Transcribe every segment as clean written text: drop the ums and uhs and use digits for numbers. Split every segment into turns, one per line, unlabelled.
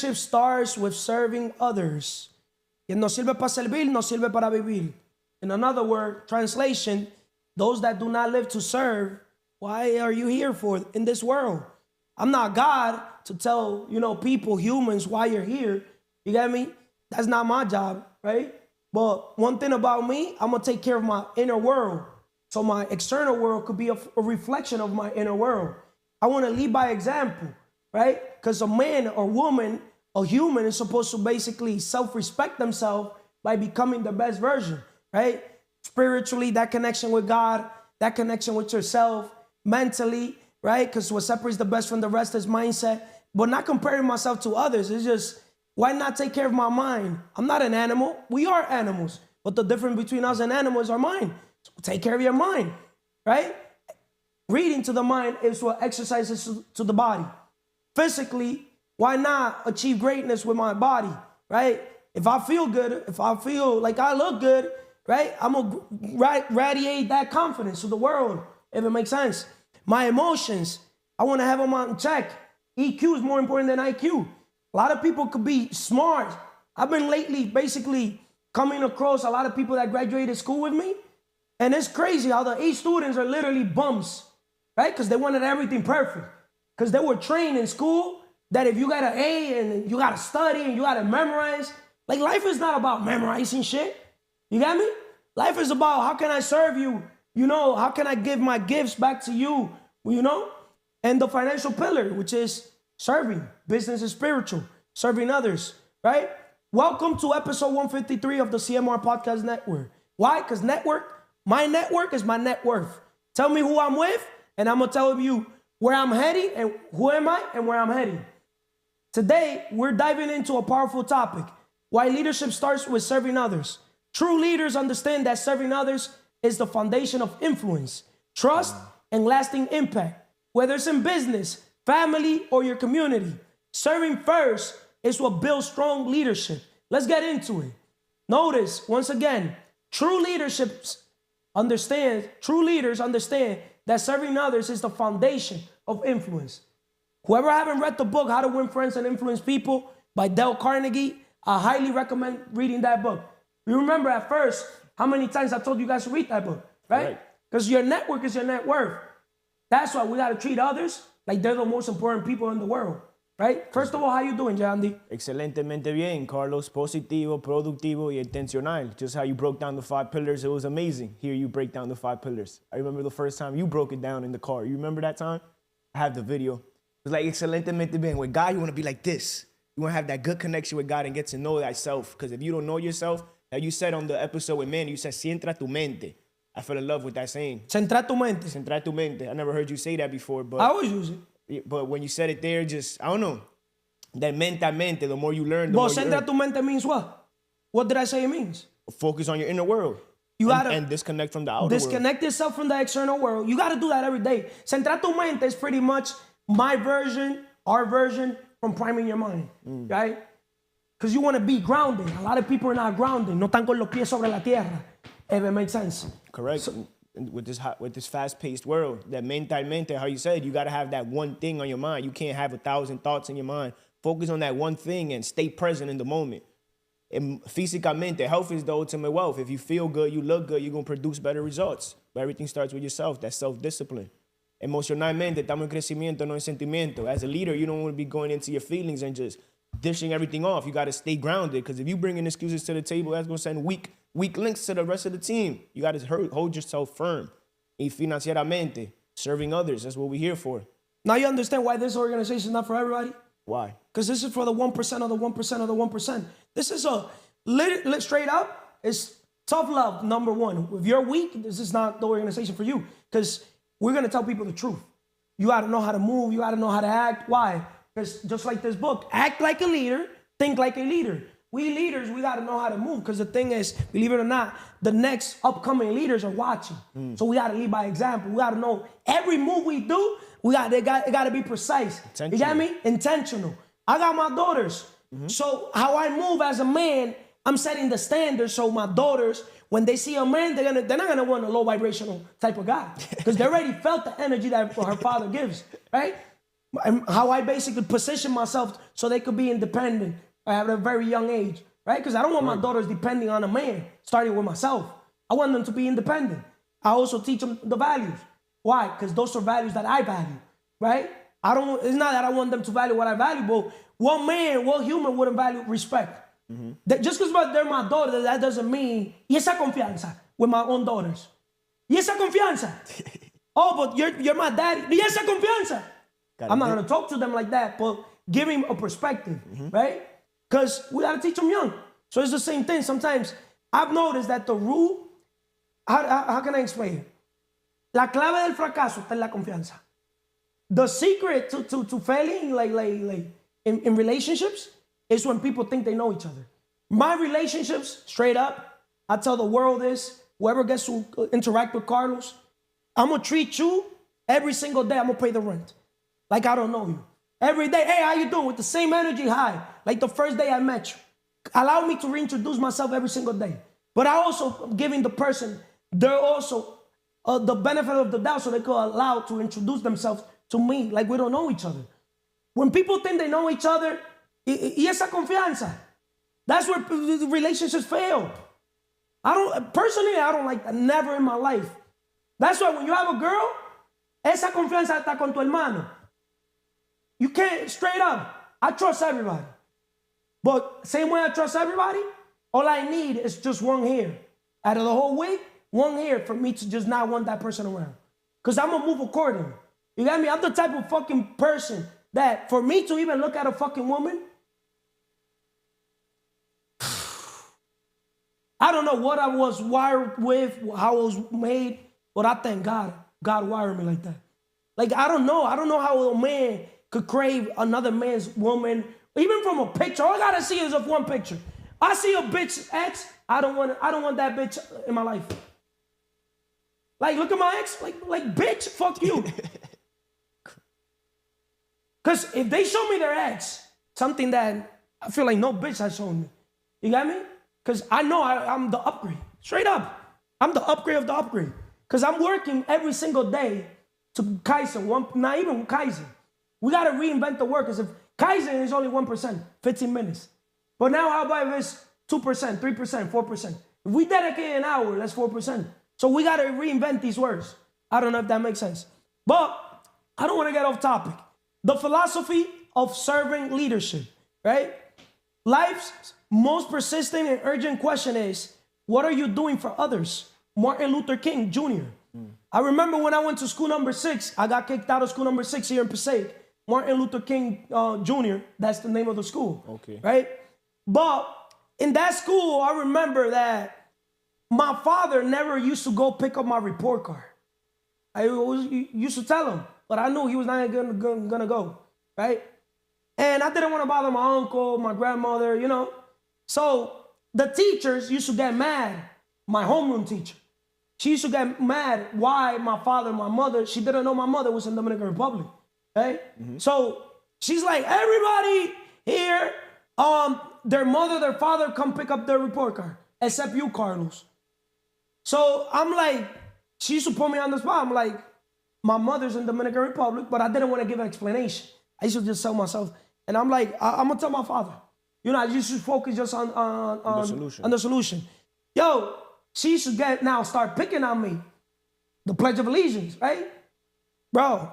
Leadership starts with serving others. Quien no sirve para servir, no sirve para vivir. In another word, translation, those that do not live to serve, why are you here for in this world? I'm not God to tell, people, humans, why you're here. You get me? That's not my job, right? But one thing about me, I'm going to take care of my inner world. So my external world could be a reflection of my inner world. I want to lead by example, right? Because a man or woman, a human is supposed to basically self-respect themselves by becoming the best version, right? Spiritually, that connection with God, that connection with yourself, mentally, right? Because what separates the best from the rest is mindset. But not comparing myself to others. It's just, why not take care of my mind? I'm not an animal. We are animals. But the difference between us and animals is our mind. So take care of your mind, right? Reading to the mind is what exercises to the body. Physically, why not achieve greatness with my body, right? If I feel good, if I feel like I look good, right? I'm going to radiate that confidence to the world, if it makes sense. My emotions, I want to have them on check. EQ is more important than IQ. A lot of people could be smart. I've been lately basically coming across a lot of people that graduated school with me. And it's crazy how the A students are literally bums, right? Because they wanted everything perfect. Because they were trained in school that if you got an A and you got to study and you got to memorize, like life is not about memorizing shit. You got me? Life is about how can I serve you? How can I give my gifts back to you? And the financial pillar, which is serving. Business is spiritual. Serving others, right? Welcome to episode 153 of the CMR Podcast Network. Why? Because my network is my net worth. Tell me who I'm with, and I'm going to tell you where I'm heading and who am I and where I'm heading. Today, we're diving into a powerful topic, why leadership starts with serving others. True leaders understand that serving others is the foundation of influence, trust, and lasting impact. Whether it's in business, family, or your community, serving first is what builds strong leadership. Let's get into it. Notice, once again, true leaders understand that serving others is the foundation of influence. Whoever haven't read the book, How to Win Friends and Influence People by Dale Carnegie, I highly recommend reading that book. You remember at first how many times I told you guys to read that book, right? Because your network is your net worth. That's why we got to treat others like they're the most important people in the world, right? First of all, how you doing, Jandy?
Excelentemente bien, Carlos. Positivo, productivo, y intencional. Just how you broke down the 5 pillars, it was amazing. Here you break down the 5 pillars. I remember the first time you broke it down in the car. You remember that time? I have the video. It was like excelentemente bien. With God, you want to be like this. You want to have that good connection with God and get to know thyself. Because if you don't know yourself, like you said on the episode with Manny, you said, centra tu mente. I fell in love with that saying.
Centra tu mente.
Centra tu mente. I never heard you say that before, but
I always use it.
But when you said it there, just, I don't know. That mente, the more you learn, the more you
centra tu mente means what? What did I say it means?
Focus on your inner world. And disconnect from the outer world.
Disconnect yourself from the external world. You got to do that every day. Centra tu mente is pretty much my version, our version from priming your mind, right? Because you want to be grounded. A lot of people are not grounded. No están con los pies sobre la tierra. If it makes sense.
Correct. So, with this fast-paced world, that mente, how you said, you got to have that one thing on your mind. You can't have 1,000 thoughts in your mind. Focus on that one thing and stay present in the moment. And físicamente, health is the ultimate wealth. If you feel good, you look good, you're going to produce better results. But everything starts with yourself. That's self-discipline. Emocionalmente, estamos en crecimiento, no en sentimiento. As a leader, you don't want to be going into your feelings and just dishing everything off. You got to stay grounded, because if you bring in excuses to the table, that's going to send weak links to the rest of the team. You got to hold yourself firm. Y financieramente, serving others, that's what we're here for.
Now you understand why this organization is not for everybody?
Why?
Because this is for the 1% of the 1% of the 1%. This is straight up, it's tough love, number one. If you're weak, this is not the organization for you. Because we're going to tell people the truth. You got to know how to move. You got to know how to act. Why? Because just like this book, act like a leader, think like a leader. We leaders, we got to know how to move, because the thing is, believe it or not, the next upcoming leaders are watching. So we got to lead by example. We got to know every move we do, it got to be precise. You got me? Intentional. I got my daughters. So how I move as a man, I'm setting the standard, so my daughters, when they see a man, they're not gonna want a low vibrational type of guy, because they already felt the energy that her father gives, right? and how I basically position myself so they could be independent at a very young age, right? Because I don't want my daughters depending on a man, starting with myself. I want them to be independent. I also teach them the values. Why? Because those are values that I value, right? It's not that I want them to value what I value, but what man, what human wouldn't value respect? Just because they're my daughter, that doesn't mean, y esa confianza with my own daughters. Y esa confianza. Oh, but you're my daddy. Y esa confianza. I'm not going to talk to them like that, but give him a perspective, right? Because we got to teach them young. So it's the same thing. Sometimes I've noticed that the rule, how can I explain it? La clave del fracaso está en la confianza. The secret to failing like in relationships is when people think they know each other. My relationships, straight up, I tell the world this, whoever gets to interact with Carlos, I'm going to treat you every single day. I'm going to pay the rent. Like I don't know you. Every day, hey, how you doing? With the same energy high. Like the first day I met you. Allow me to reintroduce myself every single day. But I also giving the person, they're also the benefit of the doubt so they could allow to introduce themselves to me like we don't know each other. When people think they know each other, y esa confianza, that's where relationships fail. I don't like that, never in my life. That's why when you have a girl, esa confianza está con tu hermano. You can't, straight up, I trust everybody. But same way I trust everybody, all I need is just one hair. Out of the whole week, one hair for me to just not want that person around. Because I'm going to move accordingly. You got me? I'm the type of fucking person that for me to even look at a fucking woman, I don't know what I was wired with, how I was made, but I thank God. God wired me like that. Like, I don't know how a man could crave another man's woman, even from a picture. All I gotta see is of one picture. I see a bitch ex, I don't want that bitch in my life. Like, look at my ex, like bitch, fuck you. Because if they show me their ex, something that I feel like no bitch has shown me. You got me? Because I know I'm the upgrade. Straight up. I'm the upgrade of the upgrade. Because I'm working every single day to Kaizen. Not even Kaizen. We got to reinvent the work. Because if Kaizen is only 1%, 15 minutes. But now how about if it's 2%, 3%, 4%? If we dedicate an hour, that's 4%. So we got to reinvent these words. I don't know if that makes sense. But I don't want to get off topic. The philosophy of servant leadership, right? Life's most persistent and urgent question is, what are you doing for others? Martin Luther King Jr. I remember when I went to school number 6, I got kicked out of school number 6 here in Passaic. Martin Luther King Jr., that's the name of the school. Okay. Right? But in that school, I remember that my father never used to go pick up my report card. I used to tell him, but I knew he was not gonna go, right? And I didn't want to bother my uncle, my grandmother, you know. So the teachers used to get mad. My homeroom teacher, she used to get mad why my father, my mother, she didn't know my mother was in the Dominican Republic, right? So she's like, everybody here, their mother, their father come pick up their report card, except you, Carlos. So I'm like, she used to put me on the spot. I'm like, my mother's in the Dominican Republic, but I didn't want to give an explanation. I used to just tell myself, and I'm like, I'm going to tell my father. You know, I used to focus just on the solution. Yo, she used to start picking on me. The Pledge of Allegiance, right? Bro,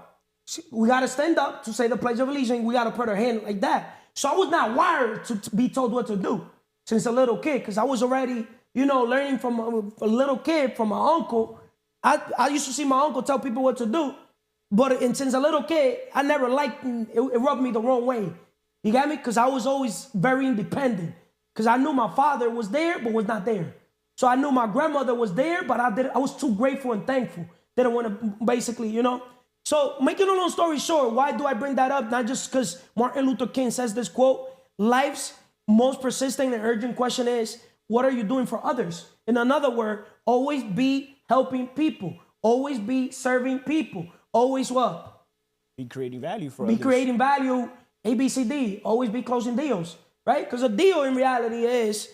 we got to stand up to say the Pledge of Allegiance. We got to put our hand like that. So I was not wired to be told what to do since a little kid, because I was already, you know, learning from a little kid, from my uncle. I used to see my uncle tell people what to do, but since a little kid, I never liked it. It rubbed me the wrong way. You got me? Because I was always very independent. Because I knew my father was there, but was not there. So I knew my grandmother was there, but I was too grateful and thankful. Didn't want to basically, you know. So making a long story short, why do I bring that up? Not just because Martin Luther King says this quote, life's most persistent and urgent question is, what are you doing for others? In another word, always be helping people. Always be serving people. Always what?
Be creating value for others.
Be creating value. ABCD. Always be closing deals. Right? Because a deal in reality is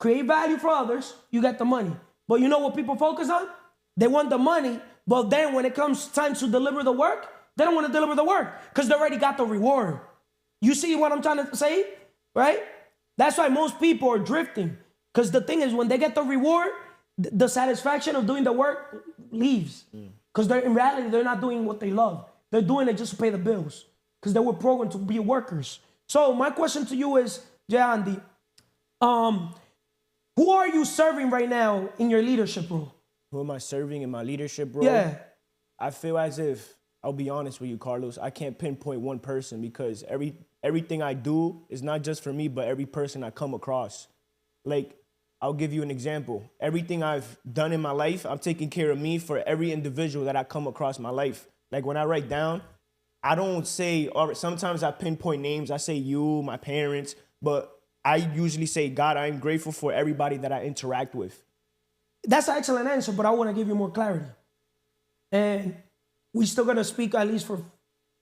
create value for others. You get the money. But you know what people focus on? They want the money. But then when it comes time to deliver the work, They don't want to deliver the work because they already got the reward. You see what I'm trying to say? Right? That's why most people are drifting. Because the thing is, when they get the reward, the satisfaction of doing the work leaves. Because in reality, they're not doing what they love. They're doing it just to pay the bills. Because they were programmed to be workers. So my question to you is, Andy, who are you serving right now in your leadership role?
Who am I serving in my leadership role?
Yeah.
I feel as if, I'll be honest with you, Carlos, I can't pinpoint one person because everything I do is not just for me, but every person I come across. Like, I'll give you an example. Everything I've done in my life, I'm taking care of me for every individual that I come across my life. Like when I write down, I don't say, or sometimes I pinpoint names. I say you, my parents, but I usually say, God, I'm grateful for everybody that I interact with.
That's an excellent answer, but I want to give you more clarity. And we're still going to speak at least for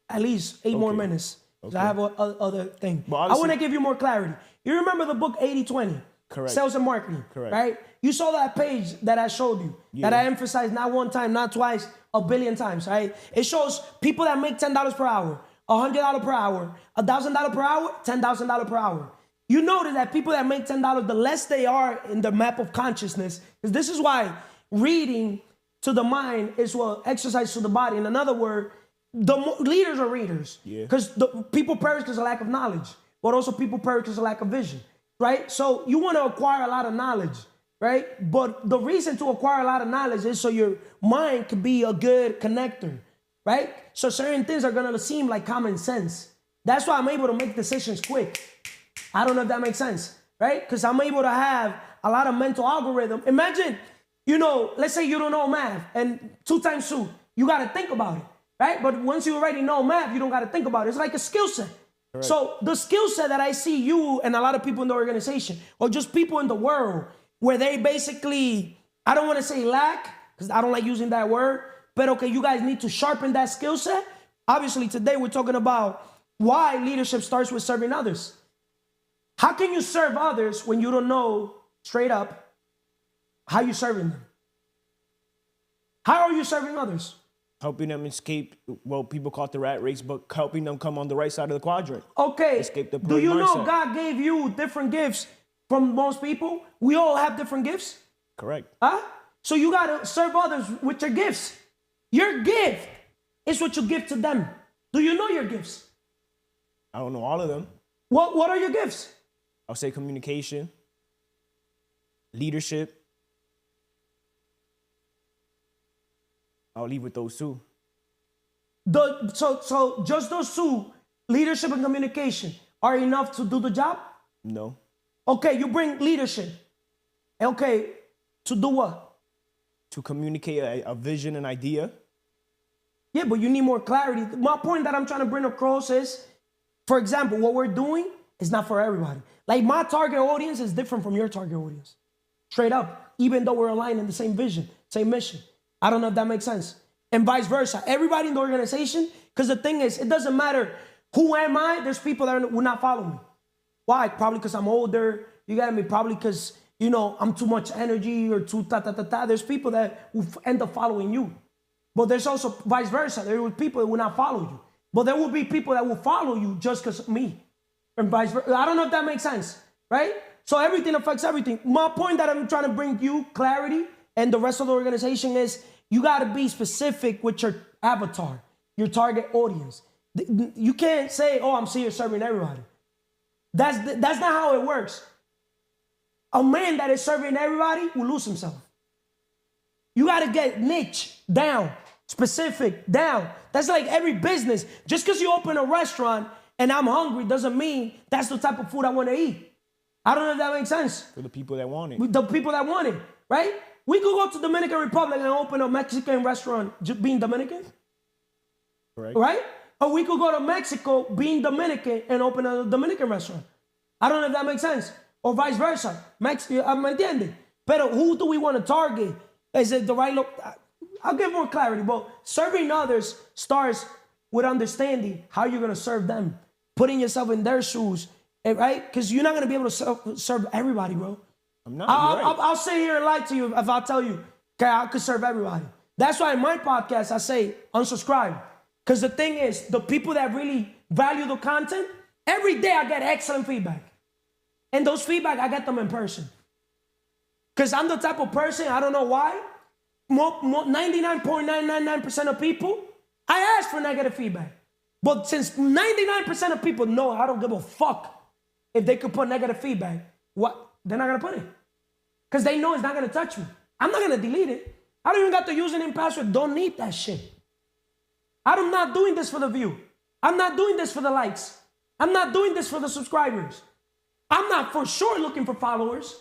at least 8 more minutes. Okay. I have other thing. I want to give you more clarity. You remember the book 80-20?
Correct.
Sales and marketing.
Correct.
Right? You saw that page that I showed you, that I emphasized not one time, not twice, a billion times, right? It shows people that make $10 per hour, $100 per hour, $1,000 per hour, $10,000 per hour. You notice that people that make $10, the less they are in the map of consciousness, because this is why reading to the mind is what exercise to the body. In another word, leaders are readers. Because the people perish because of lack of knowledge, but also people perish because of lack of vision, right? So you want to acquire a lot of knowledge, right? But the reason to acquire a lot of knowledge is so your mind can be a good connector, right? So certain things are going to seem like common sense. That's why I'm able to make decisions quick. I don't know if that makes sense, right? Because I'm able to have a lot of mental algorithm. Imagine, let's say you don't know math and 2 times 2, you got to think about it, right? But once you already know math, you don't got to think about it. It's like a skill set. Correct. So the skill set that I see you and a lot of people in the organization, or just people in the world, where they basically, I don't want to say lack, because I don't like using that word, but okay, you guys need to sharpen that skill set. Obviously, today we're talking about why leadership starts with serving others. How can you serve others when you don't know straight up how you're serving them? How are you serving others?
Helping them escape, well, people call it the rat race, but helping them come on the right side of the quadrant.
Okay.
Escape the
Do you
mindset.
know God gave you different gifts from most people? We all have different gifts.
Correct.
Huh? So you got to serve others with your gifts. Your gift is what you give to them. Do you know your gifts?
I don't know all of them.
What are your gifts?
I'll say communication, leadership. I'll leave with those 2.
So just those 2, leadership and communication, are enough to do the job?
No.
Okay, you bring leadership. Okay, to do what?
To communicate a vision, an idea.
Yeah, but you need more clarity. My point that I'm trying to bring across is, for example, what we're doing is not for everybody. Like my target audience is different from your target audience. Straight up, even though we're aligned in the same vision, same mission. I don't know if that makes sense. And vice versa. Everybody in the organization, because the thing is, it doesn't matter who am I, there's people that will not follow me. Why? Probably because I'm older. You got me? Probably because, I'm too much energy or too ta-ta-ta-ta. There's people that will end up following you. But there's also vice versa. There will be people that will not follow you. But there will be people that will follow you just because of me. And vice versa. I don't know if that makes sense, right? So everything affects everything. My point that I'm trying to bring you clarity and the rest of the organization is you got to be specific with your avatar, your target audience. You can't say, oh, I'm serving everybody. That's not how it works. A man that is serving everybody will lose himself. You got to get niche down, specific down. That's like every business. Just because you open a restaurant and I'm hungry doesn't mean that's the type of food I want to eat. I don't know if that makes sense.
For the people that want it.
The people that want it, right? We could go to Dominican Republic and open a Mexican restaurant just being Dominican.
Correct.
Right? Or we could go to Mexico being Dominican and open a Dominican restaurant. I don't know if that makes sense. Or vice versa. ¿Me entiende? Pero who do we want to target? Is it the right look? I'll give more clarity, but serving others starts with understanding how you're going to serve them. Putting yourself in their shoes, right? Because you're not going to be able to serve everybody, bro.
I'm not.
I'll sit here and lie to you if I tell you, okay, I could serve everybody. That's why in my podcast, I say unsubscribe. Because the thing is, the people that really value the content, every day I get excellent feedback. And those feedback, I get them in person. Because I'm the type of person, I don't know why, 99.999% of people, I ask for negative feedback. But since 99% of people know I don't give a fuck if they could put negative feedback, what? They're not going to put it. Because they know it's not going to touch me. I'm not going to delete it. I don't even got the username and password. Don't need that shit. I'm not doing this for the view. I'm not doing this for the likes. I'm not doing this for the subscribers. I'm not for sure looking for followers.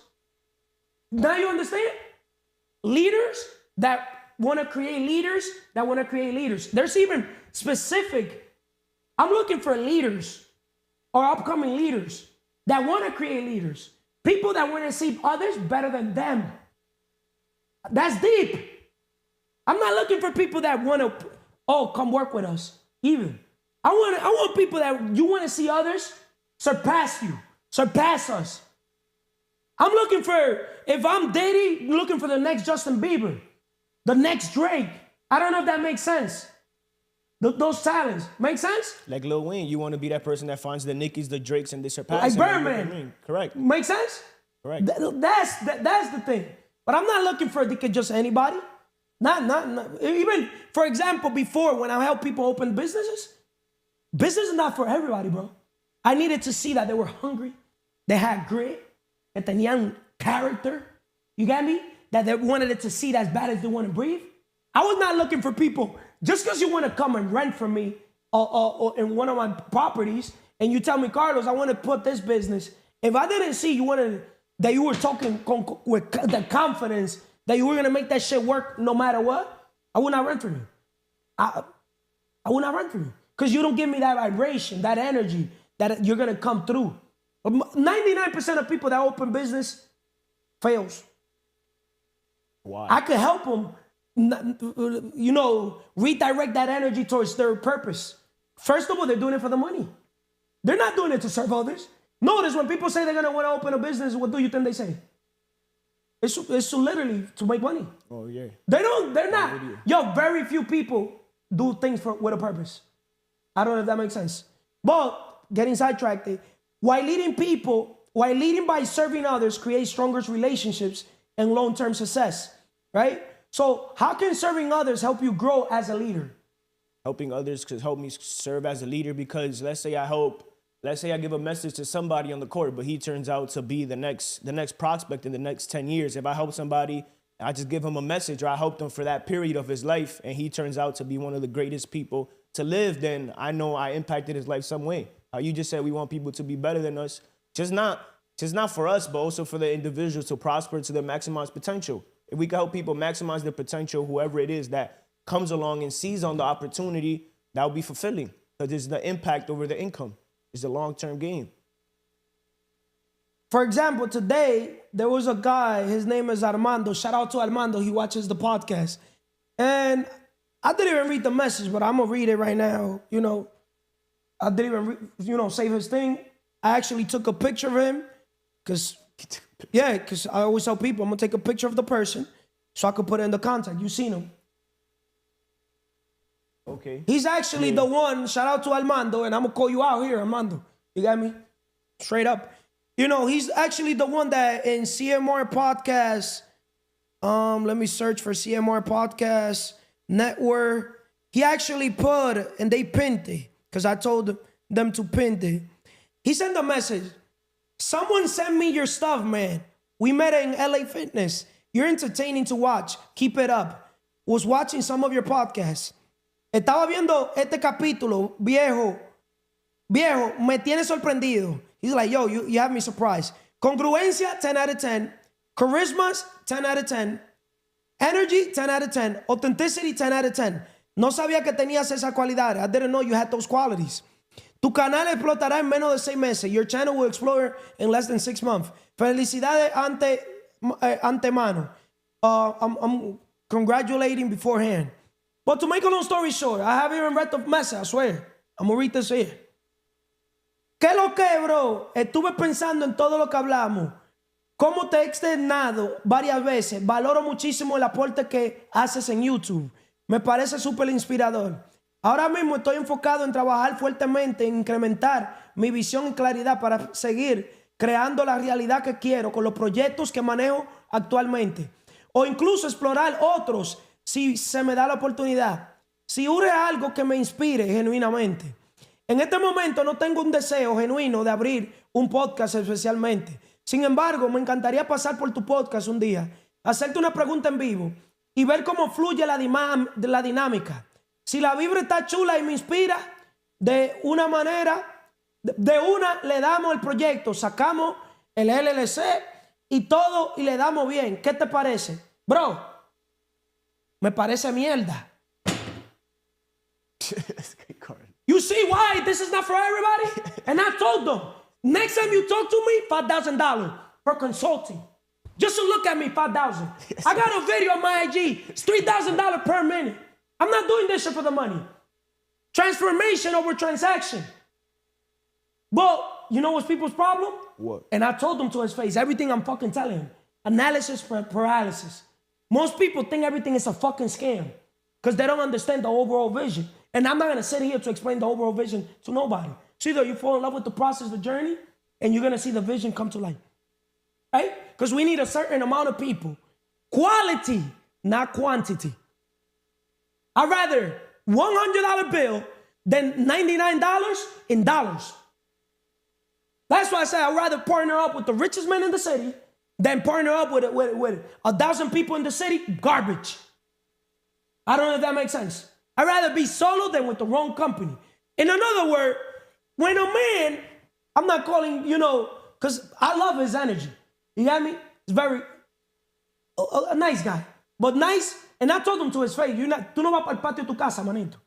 Now you understand? Leaders that want to create leaders, that want to create leaders. There's even specific, I'm looking for leaders or upcoming leaders that want to create leaders. People that want to see others better than them. That's deep. I'm not looking for people that want to, come work with us. Even. I want people that you want to see others surpass you, surpass us. I'm looking for, if I'm dating, looking for the next Justin Bieber, the next Drake. I don't know if that makes sense. Those talents. Make sense?
Like Lil Wayne, you want to be that person that finds the Nickies, the Drakes, and they surpass
Like
him.
Birdman.
Correct.
Make sense?
Correct.
That's the thing. But I'm not looking for just anybody. Not even, for example, before when I help people open business is not for everybody, bro. I needed to see that they were hungry, they had grit, that tenían character. You get me? That they wanted it to see as bad as they want to breathe. I was not looking for people, just because you want to come and rent from me or in one of my properties, and you tell me, Carlos, I want to put this business. If I didn't see that you were talking with the confidence that you were going to make that shit work no matter what, I would not rent from you. I would not rent from you. Because you don't give me that vibration, that energy, that you're going to come through. 99% of people that open business fails.
Why?
I could help them, redirect that energy towards their purpose. First of all, they're doing it for the money. They're not doing it to serve others. Notice when people say they're going to want to open a business, what do you think they say? It's literally to make money.
Oh, yeah.
They're not. Yo, very few people do things with a purpose. I don't know if that makes sense. But getting sidetracked, while leading by serving others creates stronger relationships and long-term success, right? So how can serving others help you grow as a leader?
Helping others could help me serve as a leader because let's say I give a message to somebody on the court, but he turns out to be the next prospect in the next 10 years. If I help somebody, I just give him a message or I help him for that period of his life and he turns out to be one of the greatest people to live, then I know I impacted his life some way. How you just said we want people to be better than us. Just not for us, but also for the individuals to prosper to their maximized potential. If we can help people maximize their potential, whoever it is that comes along and sees on the opportunity, that will be fulfilling because it's the impact over the income. It's a long-term game.
For example, today, there was a guy, his name is Armando. Shout out to Armando. He watches the podcast. And I didn't even read the message, but I'm going to read it right now. I didn't even, save his thing. I actually took a picture of him because I always tell people I'm going to take a picture of the person so I could put it in the contact. You've seen him.
Okay.
He's actually the one, shout out to Armando, and I'm going to call you out here, Armando. You got me? Straight up. He's actually the one that in CMR Podcast, let me search for CMR Podcast Network. He actually put, and they pinned it, because I told them to pin it. He sent a message. Someone sent me your stuff, man. We met in LA Fitness. You're entertaining to watch. Keep it up. Was watching some of your podcasts. Estaba viendo este capítulo, viejo, me tiene sorprendido. He's like, yo, you have me surprised. Congruencia, 10 out of 10. Charisma, 10 out of 10. Energy, 10 out of 10. Authenticity, 10 out of 10. No sabía que tenías esas cualidades. I didn't know you had those qualities. Tu canal explotará en menos de 6 meses. Your channel will explode in less than 6 months. Felicidades antemano. I'm congratulating beforehand. But to make a long story short, I haven't even read the message, I swear. I'm going to read this here. ¿Qué lo que, bro? Estuve pensando en todo lo que hablamos. Cómo te he externado varias veces. Valoro muchísimo el aporte que haces en YouTube. Me parece súper inspirador. Ahora mismo estoy enfocado en trabajar fuertemente, en incrementar mi visión y claridad para seguir creando la realidad que quiero con los proyectos que manejo actualmente. O incluso explorar otros si se me da la oportunidad. Si urge algo que me inspire genuinamente. En este momento no tengo un deseo genuino de abrir un podcast especialmente. Sin embargo, me encantaría pasar por tu podcast un día, hacerte una pregunta en vivo y ver cómo fluye la dinámica. Si la vibra está chula y me inspira, de una manera, de una le damos el proyecto, sacamos el LLC y todo y le damos bien. ¿Qué te parece? Bro, me parece mierda. You see why this is not for everybody? And I told them, next time you talk to me, $5,000 for consulting. Just to look at me, $5,000. I got a video on my IG. It's $3,000 per minute. I'm not doing this shit for the money. Transformation over transaction. But you know what's people's problem?
What?
And I told him to his face, everything I'm fucking telling him. Analysis paralysis. Most people think everything is a fucking scam because they don't understand the overall vision. And I'm not going to sit here to explain the overall vision to nobody. So either you fall in love with the process, the journey, and you're going to see the vision come to life. Right? Because we need a certain amount of people. Quality, not quantity. I'd rather $100 bill than $99 in dollars. That's why I say I'd rather partner up with the richest man in the city than partner up with 1,000 people in the city, garbage. I don't know if that makes sense. I'd rather be solo than with the wrong company. In another word, when a man, I'm not calling, because I love his energy. You got me? He's very, a nice guy. But nice, and I told him to his face, tú no vas para el patio de tu casa, manito.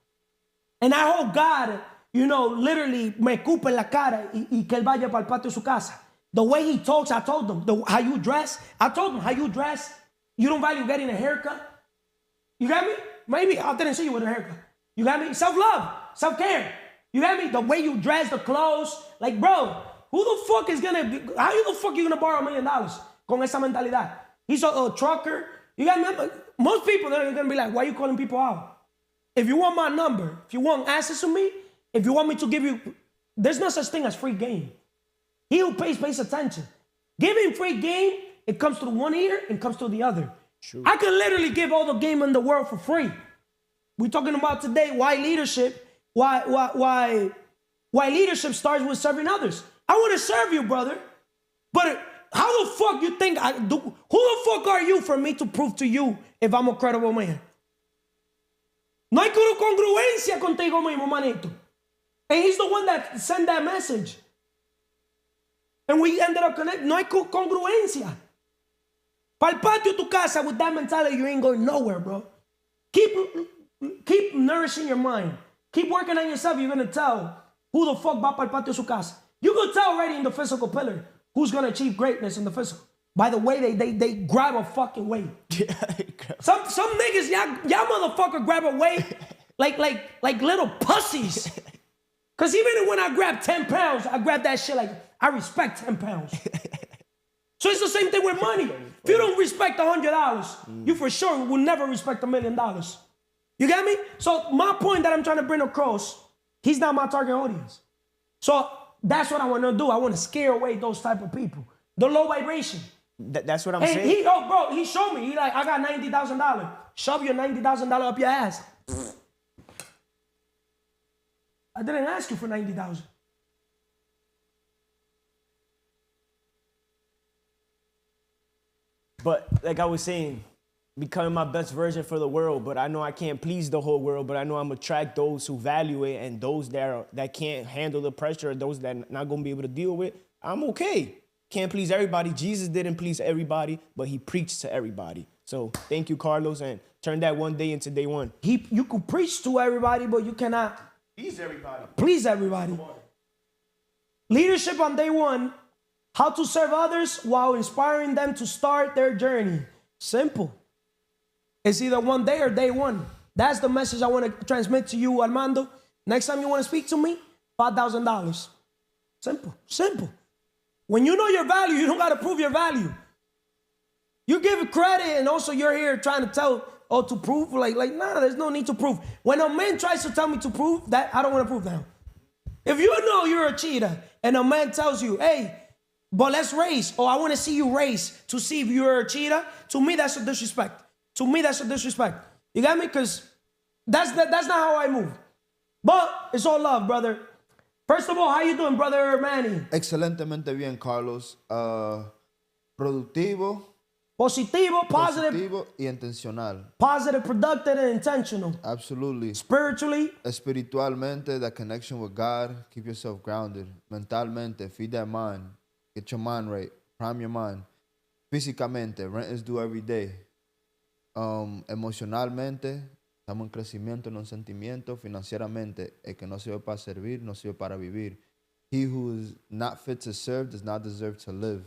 And I hope God, literally me escupe en la cara y que él vaya para el patio de su casa. The way he talks, I told him. How you dress, I told him how you dress. You don't value getting a haircut. You got me? Maybe I didn't see you with a haircut. You got me? Self-love, self-care. You got me? The way you dress, the clothes. Like, bro, how you the fuck you gonna borrow $1 million con esa mentalidad? He's a trucker. You got me? Most people, they're gonna be like, why are you calling people out? If you want my number, if you want access to me, if you want me to give you, there's no such thing as free game. He who pays attention. Giving free game, it comes through one ear and comes through the other. True. I can literally give all the game in the world for free. We're talking about today why leadership, why leadership starts with serving others. I want to serve you, brother. But how the fuck you think I do? Who the fuck are you for me to prove to you if I'm a credible man? No hay congruencia contigo mismo, manito. And he's the one that sent that message. And we ended up connecting. No hay congruencia. Para el patio de tu casa with that mentality, you ain't going nowhere, bro. Keep nourishing your mind. Keep working on yourself. You're going to tell who the fuck va para el patio de su casa. You can tell already in the physical pillar who's going to achieve greatness in the physical. By the way they grab a fucking weight. Some niggas, y'all motherfucker grab a weight like little pussies. Because even when I grab 10 pounds, I grab that shit like, I respect 10 pounds. So it's the same thing with money. If you don't respect $100, you for sure will never respect $1 million. You get me? So my point that I'm trying to bring across, he's not my target audience. So that's what I want to do. I want to scare away those type of people. The low vibration.
That's what I'm saying.
He showed me. He like, I got $90,000. Shove your $90,000 up your ass. I didn't ask you for $90,000.
But like I was saying, becoming my best version for the world. But I know I can't please the whole world. But I know I'm gonna attract those who value it, and those that can't handle the pressure, those that not gonna be able to deal with. I'm okay. Can't please everybody. Jesus didn't please everybody, but he preached to everybody. So thank you, Carlos, and turn that one day into day one.
You could preach to everybody, but you cannot please everybody. Leadership on day one. How to serve others while inspiring them to start their journey. Simple. It's either one day or day one. That's the message I want to transmit to you, Armando. Next time you want to speak to me, $5,000. Simple. When you know your value, you don't got to prove your value. You give credit, and also you're here trying to tell or to prove, like, nah, there's no need to prove. When a man tries to tell me to prove that, I don't want to prove that. If you know you're a cheater and a man tells you, hey, but let's race, or I want to see you race to see if you're a cheater, to me, that's a disrespect. To me, that's a disrespect. You got me? Because that's not how I move. But it's all love, brother. First of all, how you doing, brother Manny?
Excelentemente bien, Carlos. Productivo,
Positivo, positive,
positivo y intencional.
positive, productive, and intentional.
Absolutely.
Spiritually,
Espiritualmente, that connection with God, keep yourself grounded. Mentalmente, feed that mind. Get your mind right. Prime your mind. Físicamente, rent is due every day. Emocionalmente, estamos en crecimiento, no en sentimiento. Financieramente, el que no sirve para servir, no sirve para vivir. He who is not fit to serve does not deserve to live.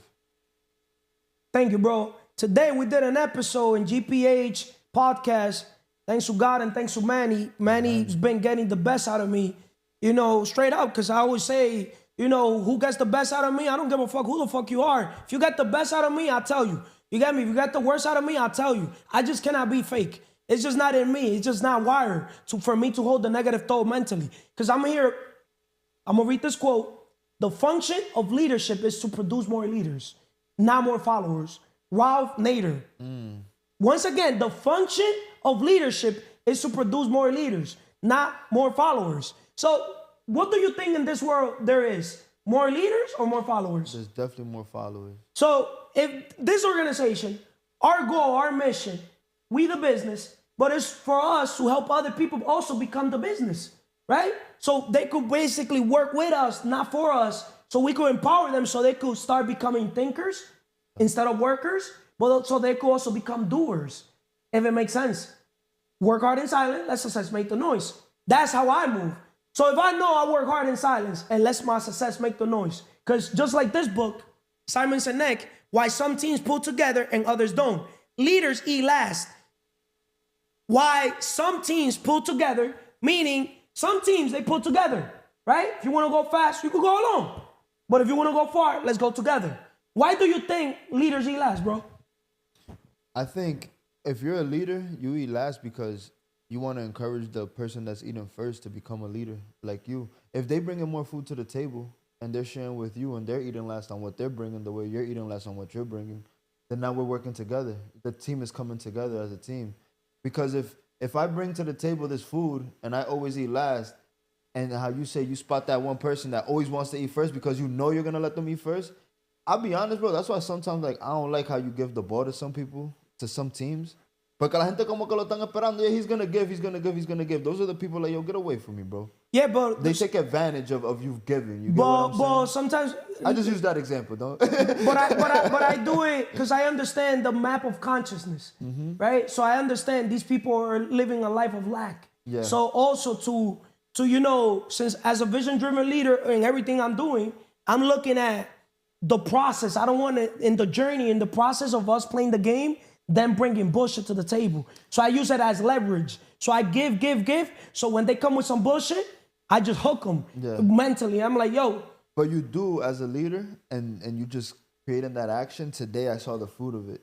thank you, bro. Today we did an episode in GPH podcast. Thanks to God and thanks to Manny. Manny's been getting the best out of me, you know, straight up. Because I always say, you know, who gets the best out of me? I don't give a fuck who the fuck you are. If you got the best out of me, I'll tell you. You get me? If you got the worst out of me, I'll tell you. I just cannot be fake. It's just not in me. It's just not wired for me to hold the negative thought mentally. Because I'm going to read this quote. The function of leadership is to produce more leaders, not more followers. Ralph Nader. Once again, the function of leadership is to produce more leaders, not more followers. So what do you think in this world there is? More leaders or more followers?
There's definitely more followers.
So if this organization, our goal, our mission, we the business, but it's for us to help other people also become the business, right? So they could basically work with us, not for us, so we could empower them so they could start becoming thinkers instead of workers, but so they could also become doers, if it makes sense. Work hard in silence, let success make the noise. That's how I move. So if I know I work hard in silence and let my success make the noise, because just like this book, Simon Sinek, why some teams pull together and others don't. Leaders eat last. Why some teams pull together, meaning some teams, they pull together, right? If you want to go fast, you can go alone. But if you want to go far, let's go together. Why do you think leaders eat last, bro?
I think if you're a leader, you eat last because you want to encourage the person that's eating first to become a leader like you. If they bring in more food to the table and they're sharing with you and they're eating last on what they're bringing, the way you're eating last on what you're bringing, then now we're working together. The team is coming together as a team. Because if I bring to the table this food and I always eat last, and how you say you spot that one person that always wants to eat first because you know you're going to let them eat first, I'll be honest, bro. That's why sometimes like I don't like how you give the ball to some people, to some teams. Porque la gente como que lo están esperando. Yeah, he's going to give, he's going to give, he's going to give. Those are the people like, yo, get away from me, bro.
Yeah, but
They take advantage of you giving. You get what I'm
but
saying?
sometimes
I just use that example, don't?
but I do it because I understand the map of consciousness, right? So I understand these people are living a life of lack.
Yeah.
So also to you know, since as a vision-driven leader in everything I'm doing, I'm looking at the process. I don't want to, in the journey, in the process of us playing the game, then bringing bullshit to the table. So I use it as leverage. So I give. So when they come with some bullshit, I just hook them mentally. I'm like, yo.
But you do as a leader, and you just creating that action. Today I saw the fruit of it,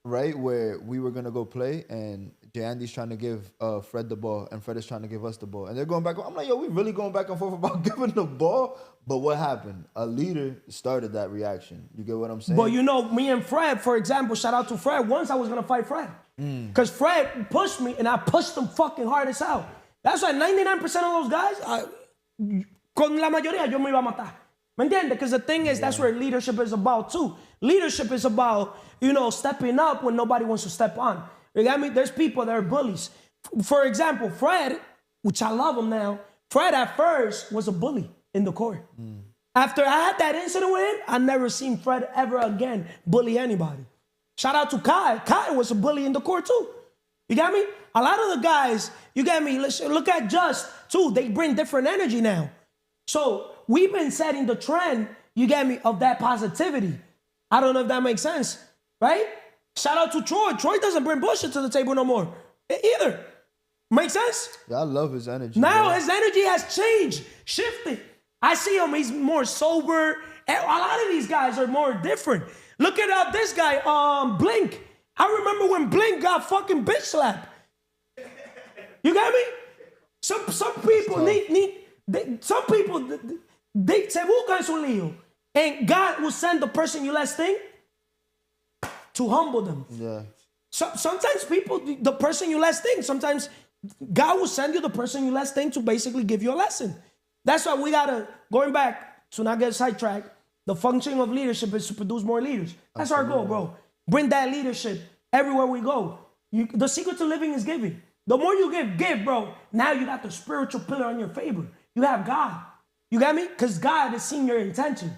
right? Where we were gonna go play, and Jay Andy's trying to give Fred the ball, and Fred is trying to give us the ball, and they're going back. I'm like, yo, we really going back and forth about giving the ball. But what happened? A leader started that reaction. You get what I'm saying?
But you know, me and Fred, for example, shout out to Fred. Once I was gonna fight Fred, because Fred pushed me, and I pushed him fucking hard as hell. That's why 99% of those guys, con la mayoría, yo me iba a matar. ¿Me entiendes? Because the thing is, that's where leadership is about too. Leadership is about, you know, stepping up when nobody wants to step on. You got me? There's people that are bullies. For example, Fred, which I love him now, Fred at first was a bully in the court. After I had that incident with him, I never seen Fred ever again bully anybody. Shout out to Kai. Kai was a bully in the court too. You got me? A lot of the guys, you got me? Look at Just too. They bring different energy now. So we've been setting the trend, you get me, of that positivity. I don't know if that makes sense, right? Shout out to Troy. Troy doesn't bring bullshit to the table no more either. Make sense?
Yeah, I love his energy.
Now
bro.
his energy has changed, shifted. I see him, he's more sober. A lot of these guys are more different. Look at this guy, Blink. I remember when Blink got fucking bitch slapped. You get me? Some people some people they se buscan su lío, and God will send the person you less think to humble them.
Yeah.
Sometimes people, the person you less think, sometimes God will send you the person you less think to basically give you a lesson. That's why we gotta, going back to not get sidetracked, the function of leadership is to produce more leaders. That's our goal, bro. Bring that leadership everywhere we go. The secret to living is giving. The more you give, bro, now you got the spiritual pillar in your favor. You have God. You got me? Because God is seeing your intention.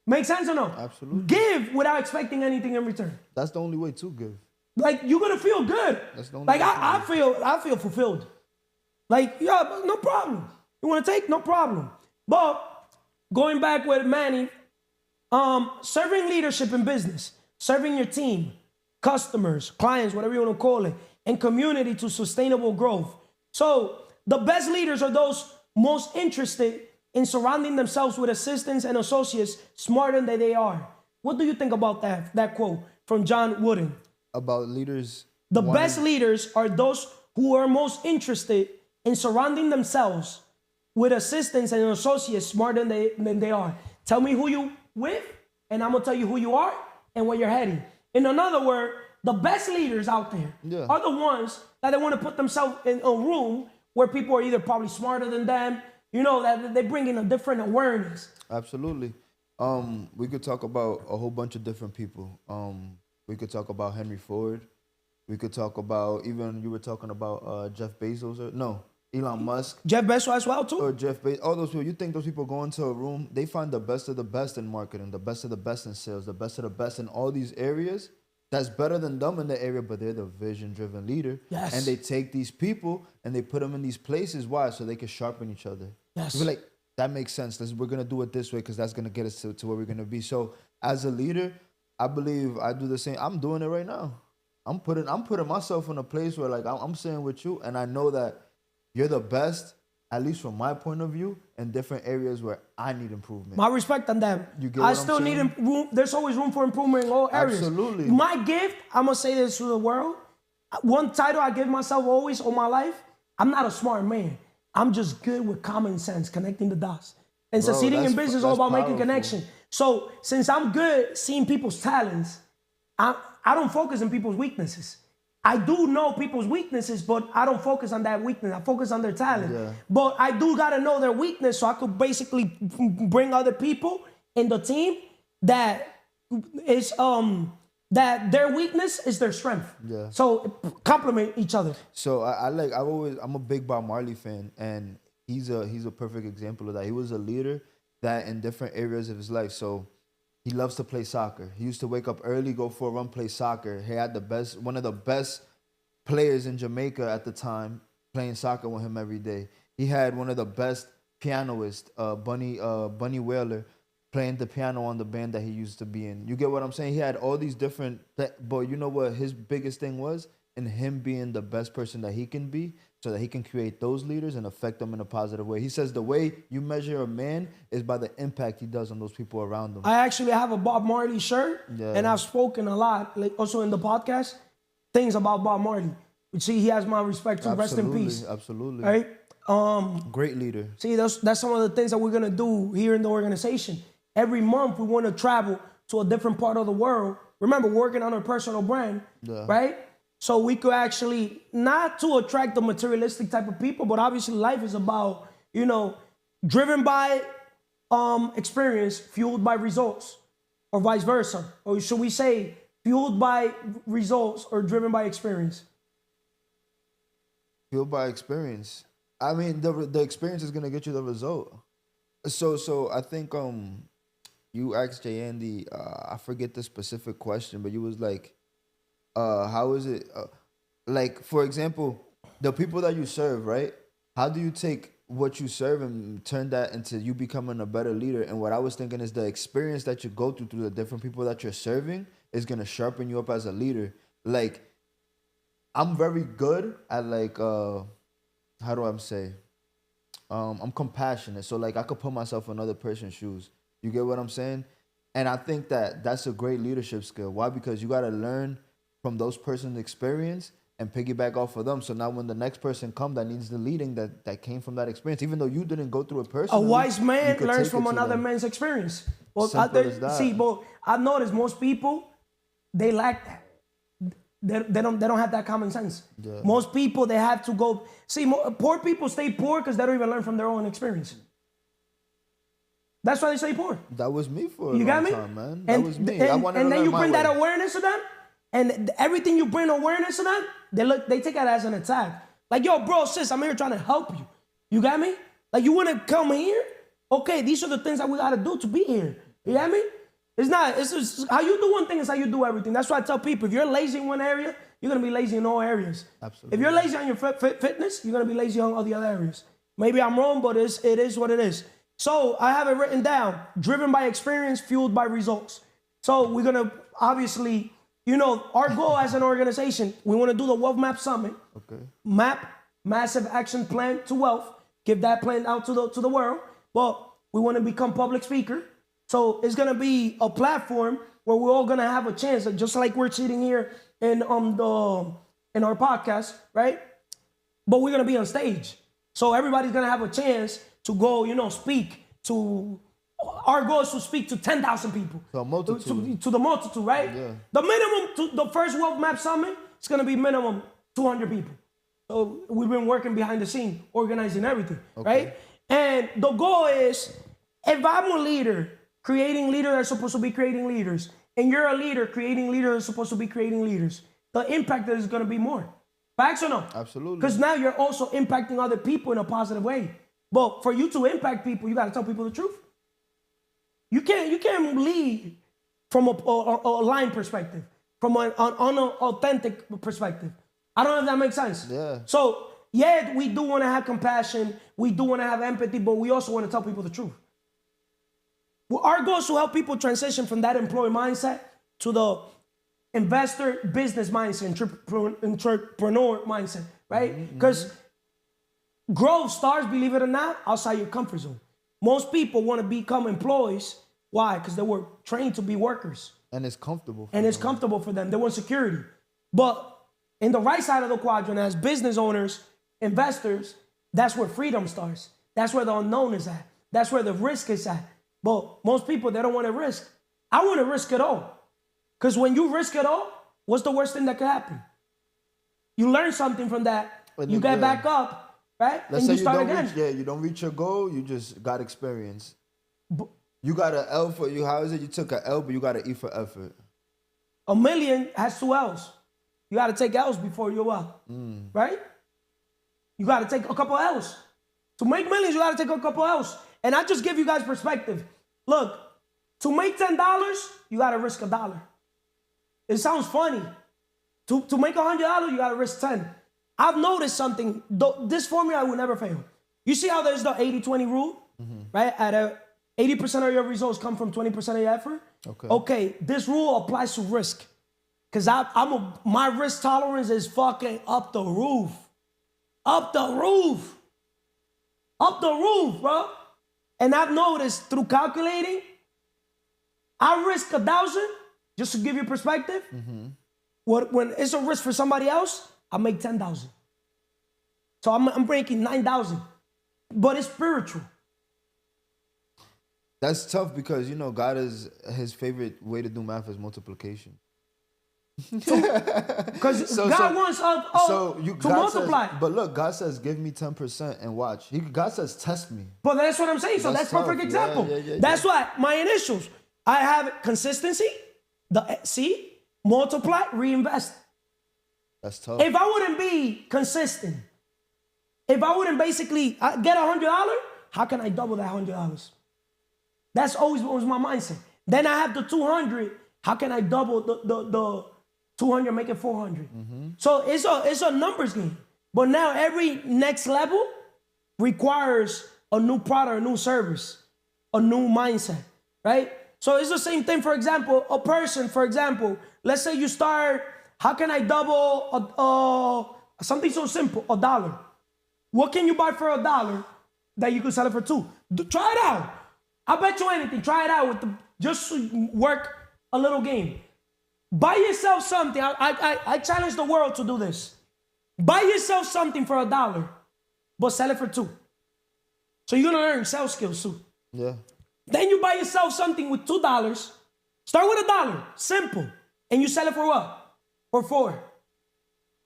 Make sense or no?
Absolutely.
Give without expecting anything in return.
That's the only way to give.
Like, you're gonna feel good.
That's the only
Like,
way
I feel fulfilled. Like, yeah, no problem. You wanna take? No problem. But going back with Manny, serving leadership in business, serving your team, customers, clients, whatever you wanna call it, and community to sustainable growth. So the best leaders are those most interested in surrounding themselves with assistants and associates smarter than they are. What do you think about that quote from John Wooden?
About leaders.
The best leaders are those who are most interested in surrounding themselves with assistants and associates smarter than they are. Tell me who you with, and I'm gonna tell you who you are and where you're heading. In another word, the best leaders out there are the ones that they want to put themselves in a room where people are either probably smarter than them, you know, that they bring in a different awareness.
Absolutely. We could talk about a whole bunch of different people. We could talk about Henry Ford. We could talk about, even you were talking about Jeff Bezos, Elon Musk.
Jeff Bezos as well too.
Or Jeff Bezos, all those people. You think those people go into a room, they find the best of the best in marketing, the best of the best in sales, the best of the best in all these areas. That's better than them in the area, but they're the vision-driven leader.
Yes.
And they take these people and they put them in these places. Why? So they can sharpen each other.
Yes.
We're like, that makes sense. We're going to do it this way because that's going to get us to where we're going to be. So as a leader, I believe I do the same. I'm doing it right now. I'm putting myself in a place where, like, I'm saying with you, and I know that you're the best, at least from my point of view, in different areas where I need improvement.
My respect on that.
You get what
I
I'm
still need
saying?
room. There's always room for improvement in all areas.
Absolutely.
My gift, I'm gonna say this to the world. One title I give myself always all my life: I'm not a smart man. I'm just good with common sense, connecting the dots. And
Bro,
succeeding in business is all about making
powerful.
connection. So since I'm good seeing people's talents, I don't focus on people's weaknesses. I do know people's weaknesses, but I don't focus on that weakness. I focus on their talent.
Yeah.
But I do gotta know their weakness so I could basically bring other people in the team that is that their weakness is their strength.
Yeah.
So complement each other.
So I'm a big Bob Marley fan, and he's a perfect example of that. He was a leader that in different areas of his life. So he loves to play soccer. He used to wake up early, go for a run, play soccer. He had one of the best players in Jamaica at the time playing soccer with him every day. He had one of the best pianists, Bunny Wailer, playing the piano on the band that he used to be in. You get what I'm saying? He had all these different, but you know what his biggest thing was? In him being the best person that he can be, so that he can create those leaders and affect them in a positive way. He says the way you measure a man is by the impact he does on those people around him.
I actually have a Bob Marley shirt,
Yeah.
and I've spoken a lot, like also in the podcast, things about Bob Marley. You see, he has my respect too. Rest in peace.
Absolutely.
Right?
Great leader.
See, that's some of the things that we're gonna do here in the organization. Every month, we want to travel to a different part of the world. Remember, working on our personal brand, right? So we could actually, not to attract the materialistic type of people, but obviously life is about, you know, driven by experience, fueled by results, or vice versa. Or should we say, fueled by results or driven by experience?
Fueled by experience. I mean, the experience is gonna get you the result. So I think you asked Jay Andy, I forget the specific question, but you was like, how is it, like, for example, the people that you serve, right? How do you take what you serve and turn that into you becoming a better leader? And what I was thinking is the experience that you go through the different people that you're serving is going to sharpen you up as a leader. Like, I'm very good at, like, how do I say? I'm compassionate. So, like, I could put myself in another person's shoes. You get what I'm saying? And I think that that's a great leadership skill. Why? Because you got to learn from those person's experience and piggyback off of them. So now when the next person come that needs the leading that came from that experience, even though you didn't go through it
A
personally,
wise man
you could
learns
take
from
it to
another
them.
man's experience. Well,
Simple as that.
See, but I've noticed most people, they lack that. They don't have that common sense.
Yeah.
Most people, they have to go. See, poor people stay poor because they don't even learn from their own experience. That's why they stay poor.
That was me for a
You got
long
me?
time, man. That was me. I
And,
wanted
and
to
then
learn
you
my
bring
way.
that awareness to them, and everything you bring awareness to them, they take it as an attack. Like, yo, bro, sis, I'm here trying to help you. You got me? Like, you want to come here? Okay, these are the things that we got to do to be here. You got me? It's just how you do one thing is how you do everything. That's why I tell people, if you're lazy in one area, you're going to be lazy in all areas.
Absolutely.
If you're lazy on your fitness, you're going to be lazy on all the other areas. Maybe I'm wrong, but it is what it is. So I have it written down, driven by experience, fueled by results. So we're going to obviously, our goal as an organization, we want to do the Wealth Map Summit.
Okay.
Map, massive action plan to wealth. Give that plan out to the world. But we want to become public speaker. So it's going to be a platform where we're all going to have a chance, just like we're sitting here in our podcast, right? But we're going to be on stage. So everybody's going to have a chance to go, speak to, our goal is to speak to 10,000 people.
To a multitude.
To the multitude, right?
Yeah.
The minimum, to the first Wealth Map Summit, it's going to be minimum 200 people. So we've been working behind the scene, organizing everything, right? And the goal is, if I'm a leader, creating leaders that are supposed to be creating leaders, and you're a leader creating leaders that are supposed to be creating leaders, the impact is going to be more. Facts or no?
Absolutely.
Because now you're also impacting other people in a positive way. But for you to impact people, you got to tell people the truth. You can't lead from a line perspective, from an authentic perspective. I don't know if that makes sense.
Yeah.
So, yeah, we do want to have compassion. We do want to have empathy, but we also want to tell people the truth. Well, our goal is to help people transition from that employee mindset to the investor business mindset, entrepreneur mindset, right? Because growth starts, believe it or not, outside your comfort zone. Most people want to become employees. Why? Because they were trained to be workers.
And it's comfortable.
And it's comfortable for them. They want security. But in the right side of the quadrant, as business owners, investors, that's where freedom starts. That's where the unknown is at. That's where the risk is at. But most people, they don't want to risk. I want to risk it all. Because when you risk it all, what's the worst thing that could happen? You learn something from that. You get back up, right?
Let's
and
say
you start again.
you don't reach your goal, you just got experience. You got an L for you. How is it? You took an L, but you got an E for effort.
A million has 2 L's. You got to take L's before you're up, right? You got to take a couple L's. To make millions, you got to take a couple L's. And I just give you guys perspective. Look, to make $10, you got to risk $1. It sounds funny. To make $100, you got to risk 10. I've noticed something. This formula will never fail. You see how there's the 80-20 rule, right? 80% of your results come from 20% of your effort. Okay, this rule applies to risk. Because my risk tolerance is fucking up the roof. Up the roof. Up the roof, bro. And I've noticed through calculating, I risk 1,000, just to give you perspective. When it's a risk for somebody else, I make 10,000. So I'm breaking 9,000. But it's spiritual.
That's tough because, God is his favorite way to do math is multiplication.
Because God wants us to multiply.
But look, God says, give me 10% and watch. God says, test me.
But that's what I'm saying. So that's
tough.
perfect example.
Yeah.
That's why my initials, I have consistency, the C, multiply, reinvest.
That's tough.
If I wouldn't be consistent, if I wouldn't basically get $100, how can I double that $100? That's always what was my mindset. Then I have the 200. How can I double the 200, make it 400? So it's a numbers game. But now every next level requires a new product, a new service, a new mindset, right? So it's the same thing. For example, a person, let's say you start, how can I double something so simple, $1? What can you buy for $1 that you could sell it for $2? Try it out. I bet you anything. Try it out just work a little game. Buy yourself something. I challenge the world to do this. Buy yourself something for $1, but sell it for $2. So you're gonna learn sales skills too.
Yeah.
Then you buy yourself something with $2. Start with $1, simple, and you sell it for what? For $4.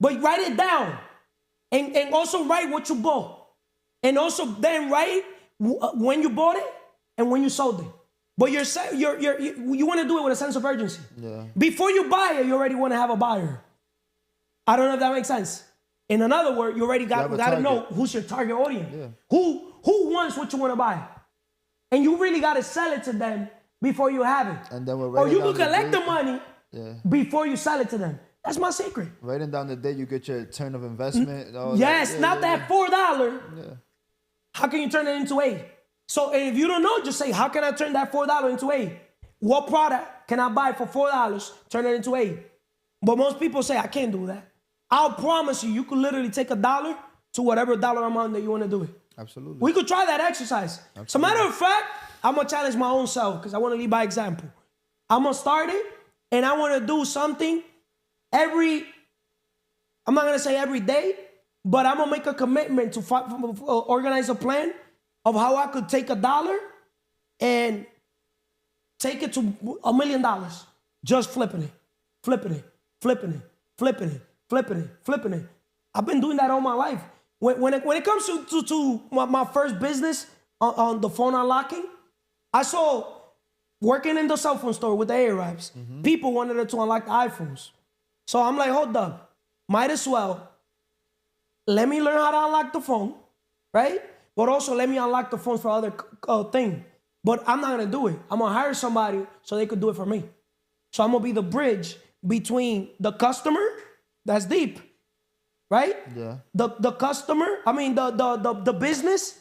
But write it down, and also write what you bought, and also then write when you bought it and when you sold it. But you want to do it with a sense of urgency.
Yeah.
Before you buy it, you already want to have a buyer. I don't know if that makes sense. In another word, you already got to know who's your target audience.
Yeah.
Who wants what you want to buy, and you really got to sell it to them before you have it.
And then we're
or you
writing
can
down
collect the
date.
money
Yeah.
before you sell it to them. That's my secret.
Writing down the day you get your turn of investment. All
Yes,
that.
not that $4.
Yeah.
How can you turn it into $8? So if you don't know, just say, how can I turn that $4 into $8? What product can I buy for $4, turn it into $8? But most people say, I can't do that. I'll promise you, you could literally take $1 to whatever dollar amount that you want to do it.
Absolutely.
We could try that exercise. As a matter of fact, I'm going to challenge my own self because I want to lead by example. I'm going to start it, and I want to do something I'm not going to say every day, but I'm going to make a commitment to organize a plan of how I could take $1 and take it to $1 million. Just flipping it, flipping it, flipping it, flipping it, flipping it, flipping it. I've been doing that all my life. When it comes to my first business on the phone unlocking, I saw working in the cell phone store with the Arabs, people wanted to unlock the iPhones. So I'm like, hold up, might as well let me learn how to unlock the phone, right? But also let me unlock the phones for other things. But I'm not gonna do it. I'm gonna hire somebody so they could do it for me. So I'm gonna be the bridge between the customer, that's deep, right?
Yeah.
The customer, I mean the business,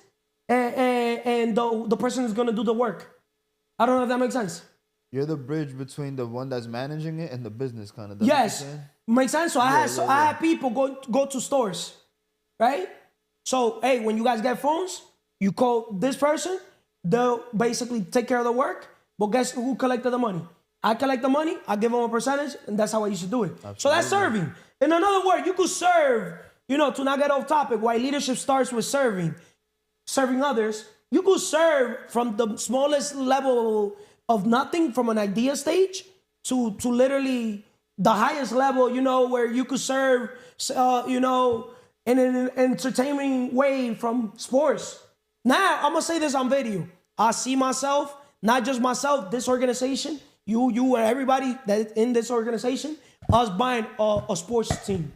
and the person who's gonna do the work. I don't know if that makes sense.
You're the bridge between the one that's managing it and the business, kind of.
Yes, makes sense. So I had people go to stores, right? So hey, when you guys get phones, you call this person. They'll basically take care of the work. But guess who collected the money? I collect the money. I give them a percentage, and that's how I used to do it. Absolutely. So that's serving. In another word, you could serve. To not get off topic, why leadership starts with serving others. You could serve from the smallest level of nothing, from an idea stage to literally the highest level, where you could serve, in an entertaining way from sports. Now, I'm going to say this on video. I see myself, not just myself, this organization, you and everybody that in this organization, us buying a sports team.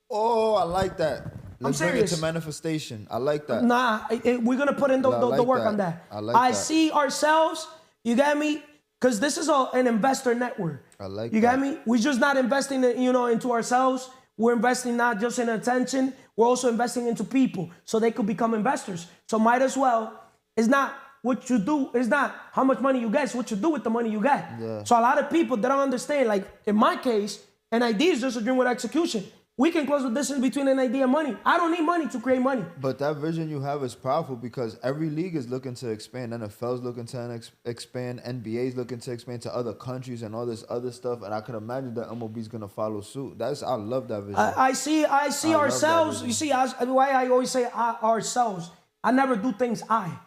Oh, I like that. Let's bring it
serious.
to manifestation. I like that.
Nah, we're going to put in the work on that.
I
see ourselves, you got me? Because this is an investor network.
I like
you
that.
got me? We're just not investing, into ourselves. We're investing not just in attention. We're also investing into people so they could become investors. So might as well, it's not what you do, it's not how much money you get, it's what you do with the money you get.
Yeah.
So a lot of people, they don't understand, like in my case, an idea is just a dream with execution. We can close the distance between an idea and money. I don't need money to create money.
But that vision you have is powerful because every league is looking to expand. NFL's looking to expand. NBA's looking to expand to other countries and all this other stuff. And I can imagine that MLB's going to follow suit. I love that vision.
I see ourselves. You see, why I always say ourselves. I never do things I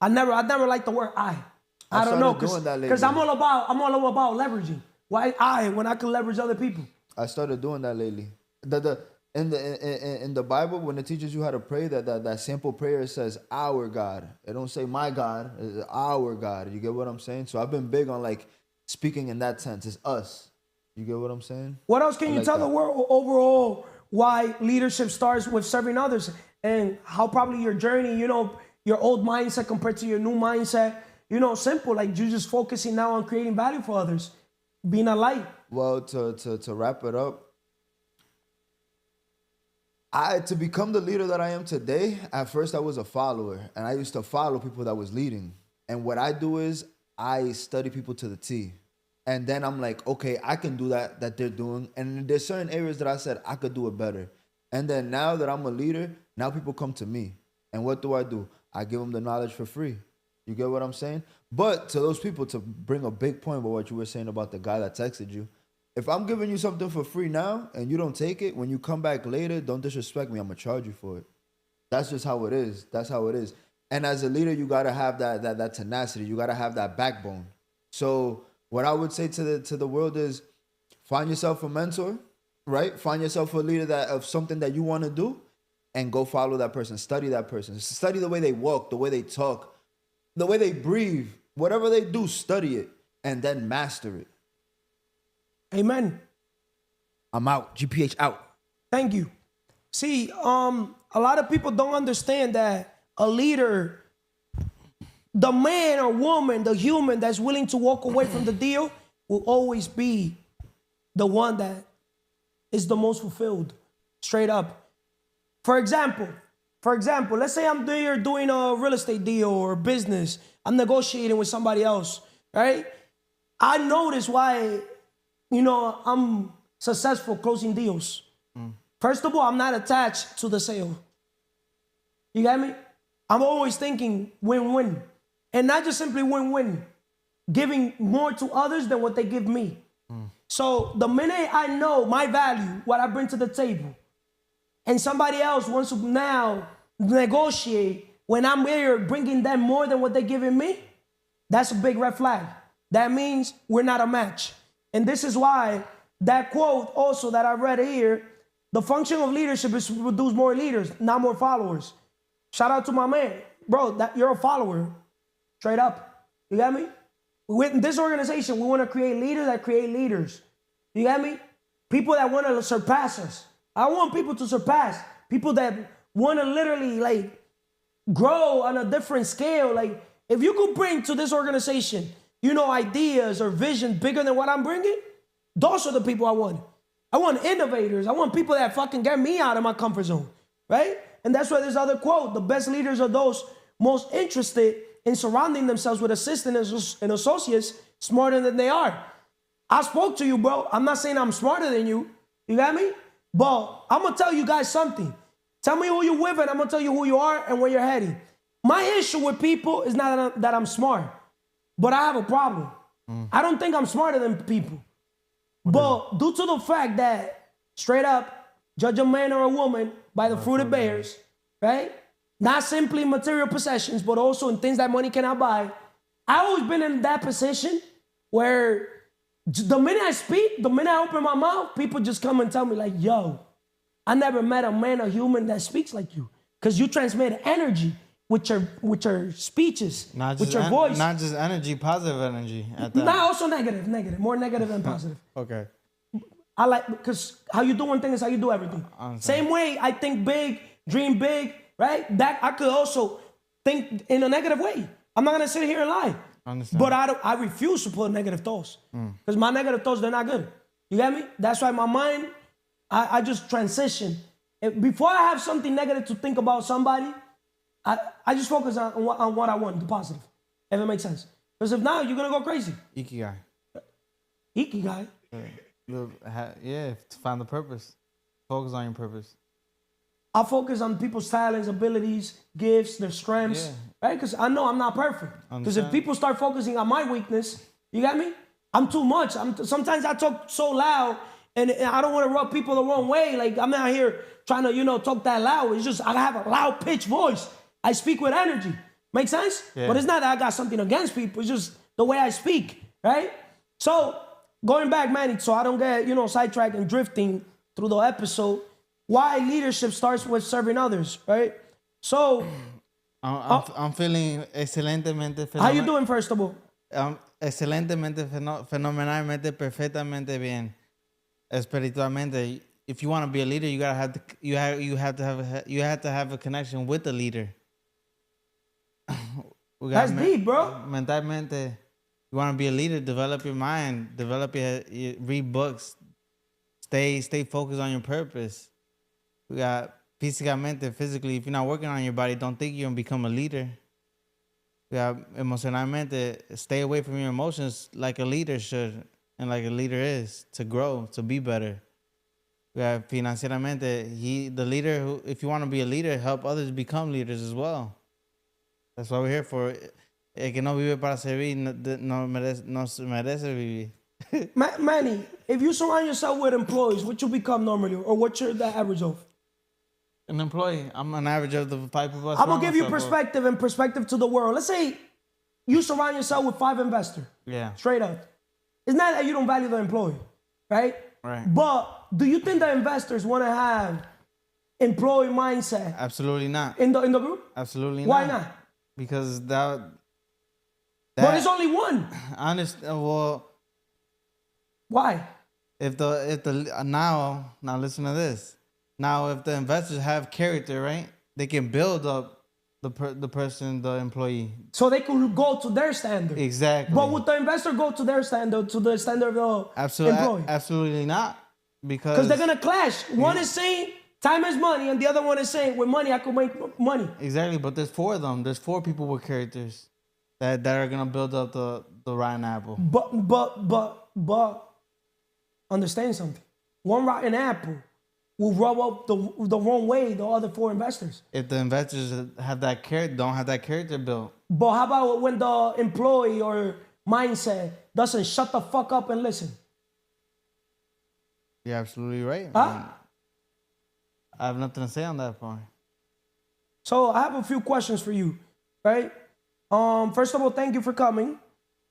never like the word I. I don't know, because I'm all about leveraging. Why I when I can leverage other people?
I started doing that lately. In the Bible, when it teaches you how to pray, that simple prayer says our God. It don't say my God, it's our God. You get what I'm saying? So I've been big on like speaking in that sense. It's us. You get what I'm saying?
What else can you tell the world overall why leadership starts with serving others and how probably your journey, your old mindset compared to your new mindset, simple, like you just focusing now on creating value for others, being a light.
Well, to wrap it up, to become the leader that I am today, at first I was a follower, and I used to follow people that was leading. And what I do is I study people to the T. And then I'm like, okay, I can do that they're doing. And there's certain areas that I said I could do it better. And then now that I'm a leader, now people come to me. And what do? I give them the knowledge for free. You get what I'm saying? But to those people, to bring a big point about what you were saying about the guy that texted you, If I'm giving you something for free now and you don't take it, when you come back later, don't disrespect me. I'm gonna charge you for it. That's just how it is. That's how it is. And as a leader, you gotta have that tenacity. You gotta have that backbone. So what I would say to the world is, find yourself a mentor, right? Find yourself a leader that of something that you want to do, and go follow that person. Study that person. Study the way they walk, the way they talk, the way they breathe. Whatever they do, study it and then master it.
Amen.
I'm out. GPH out.
Thank you. See, a lot of people don't understand that a leader, the man or woman, the human that's willing to walk away from the deal, will always be the one that is the most fulfilled, straight up. For example, let's say I'm there doing a real estate deal or business. I'm negotiating with somebody else, right? I notice why, I'm successful closing deals. First of all, I'm not attached to the sale. You get me? I'm always thinking win-win. And not just simply win-win, giving more to others than what they give me. So the minute I know my value, what I bring to the table, and somebody else wants to now negotiate when I'm here bringing them more than what they're giving me, that's a big red flag. That means we're not a match. And this is why that quote also that I read here, the function of leadership is to produce more leaders, not more followers. Shout out to my man. Bro, you're a follower. Straight up. You got me? With this organization, we want to create leaders that create leaders. You got me? People that want to surpass us. I want people to surpass. People that want to literally grow on a different scale. If you could bring to this organization, ideas or vision bigger than what I'm bringing, those are the people I want. I want innovators. I want people that fucking get me out of my comfort zone, right? And that's why this other quote, the best leaders are those most interested in surrounding themselves with assistants and associates smarter than they are. I spoke to you, bro. I'm not saying I'm smarter than you. You got me? But I'm going to tell you guys something. Tell me who you're with, and I'm going to tell you who you are and where you're heading. My issue with people is not that I'm smart, but I have a problem. I don't think I'm smarter than people. But due to the fact that, straight up, judge a man or a woman by the fruit it bears, right? Not simply material possessions, but also in things that money cannot buy. I've always been in that position where the minute I speak, the minute I open my mouth, people just come and tell me yo, I never met a man or human that speaks like you. Because you transmit energy with your speeches, with your voice.
Not just energy, positive energy.
Not also negative, more negative than positive.
Okay.
I like, because how you do one thing is how you do everything. Same way I think big, dream big, right? That I could also think in a negative way. I'm not gonna sit here and lie.
Understand.
But I refuse to put negative thoughts. Because my negative thoughts, they're not good. You get me? That's why my mind, I just transition. Before I have something negative to think about somebody, I just focus on what I want, the positive. If it makes sense. Because if not, you're gonna go crazy.
Ikigai.
Ikigai.
Yeah, to find the purpose. Focus on your purpose.
I focus on people's talents, abilities, gifts, their strengths, right? Because I know I'm not perfect. Because if people start focusing on my weakness, you got me? I'm too much. Sometimes I talk so loud, and I don't want to rub people the wrong way. I'm not here trying to, talk that loud. It's just I have a loud pitch voice. I speak with energy. Make sense?
Yeah.
But it's not that I got something against people. It's just the way I speak, right? So going back, Manny, so I don't get, sidetracked and drifting through the episode. Why leadership starts with serving others, right? So
I'm feeling excelentemente.
How you doing, first of all?
Excelentemente, fenomenalmente, perfectamente bien. Espiritualmente, if you want to be a leader, you have to have a connection with the leader.
That's deep, bro.
Mentalmente, you want to be a leader, develop your mind, read books, stay focused on your purpose. We got physically, if you're not working on your body, don't think you're going to become a leader. We got emocionalmente, stay away from your emotions like a leader should and like a leader is, to grow, to be better. We got financieramente, the leader, if you want to be a leader, help others become leaders as well. That's what we're here for. El que no vive para servir no se merece vivir.
Manny, if you surround yourself with employees, what you become normally, or what's the average of?
An employee. I'm an average of the 5 people.
I'm gonna give you perspective and perspective to the world. Let's say you surround yourself with 5 investors.
Yeah.
Straight up. It's not that you don't value the employee, right?
Right.
But do you think the investors want to have employee mindset
Absolutely not.
in the group?
Absolutely
Why
not.
not?
Because that
But there's only one.
I understand. Well,
Why?
if the now listen to this. Now, if the investors have character, right, they can build up the person, the employee.
So they could go to their standard.
Exactly.
But would the investor go to their standard, to the standard of the employee?
Absolutely not.
Because they're gonna clash. One is saying time is money, and the other one is saying with money I could make money.
Exactly, but there's 4 of them. There's 4 people with characters that are gonna build up the rotten apple.
But understand something. One rotten apple will rub up the wrong way the other 4 investors.
If the investors have that character, don't have that character built.
But how about when the employee or mindset doesn't shut the fuck up and listen?
You're absolutely right.
Huh?
I have nothing to say on that point.
So I have a few questions for you, right? First of all, thank you for coming.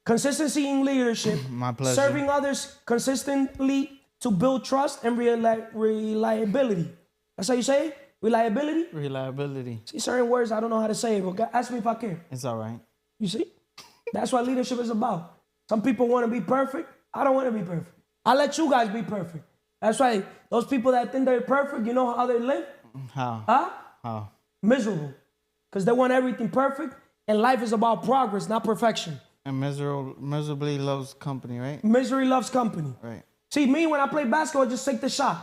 Consistency in leadership.
My pleasure.
Serving others consistently to build trust and reliability. That's how you say it? Reliability?
Reliability.
See, certain words I don't know how to say it, but ask me if I can.
It's all right.
You see? That's what leadership is about. Some people want to be perfect. I don't want to be perfect. I let you guys be perfect. That's why those people that think they're perfect, you know how they live?
How?
Huh?
How?
Miserable. Because they want everything perfect, and life is about progress, not perfection.
And miserably loves company, right?
Misery loves company.
Right.
See, me, when I play basketball, I just take the shot.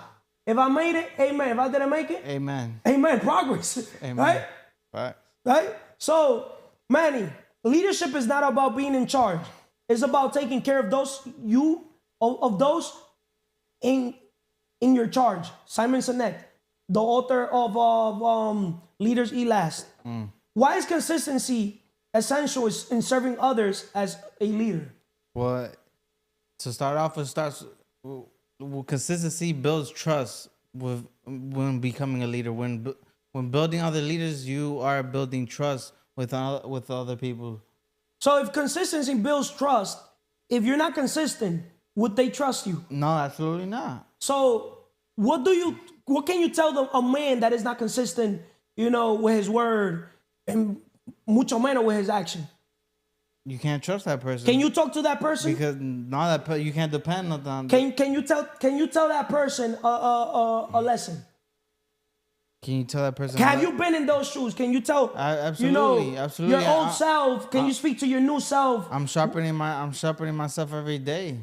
If I made it, amen. If I didn't make it,
Amen.
amen. Progress.
Amen.
Right?
Right.
Right? So, Manny, leadership is not about being in charge. It's about taking care of those those in your charge. Simon Sinek, the author of Leaders Eat Last. Why is consistency essential in serving others as a leader?
Well, to start off, consistency builds trust when becoming a leader. When building other leaders, you are building trust with other people.
So if consistency builds trust, if you're not consistent, would they trust you?
No, absolutely not.
So what can you tell a man that is not consistent, with his word and mucho menos with his action?
You can't trust that person.
Can you talk to that person?
Because you can't depend on them.
Can you tell that person a lesson?
Can you tell that person?
Have you been in those shoes? Can you tell?
Absolutely, absolutely.
Your old self. Can you speak to your new self?
I'm sharpening myself every day.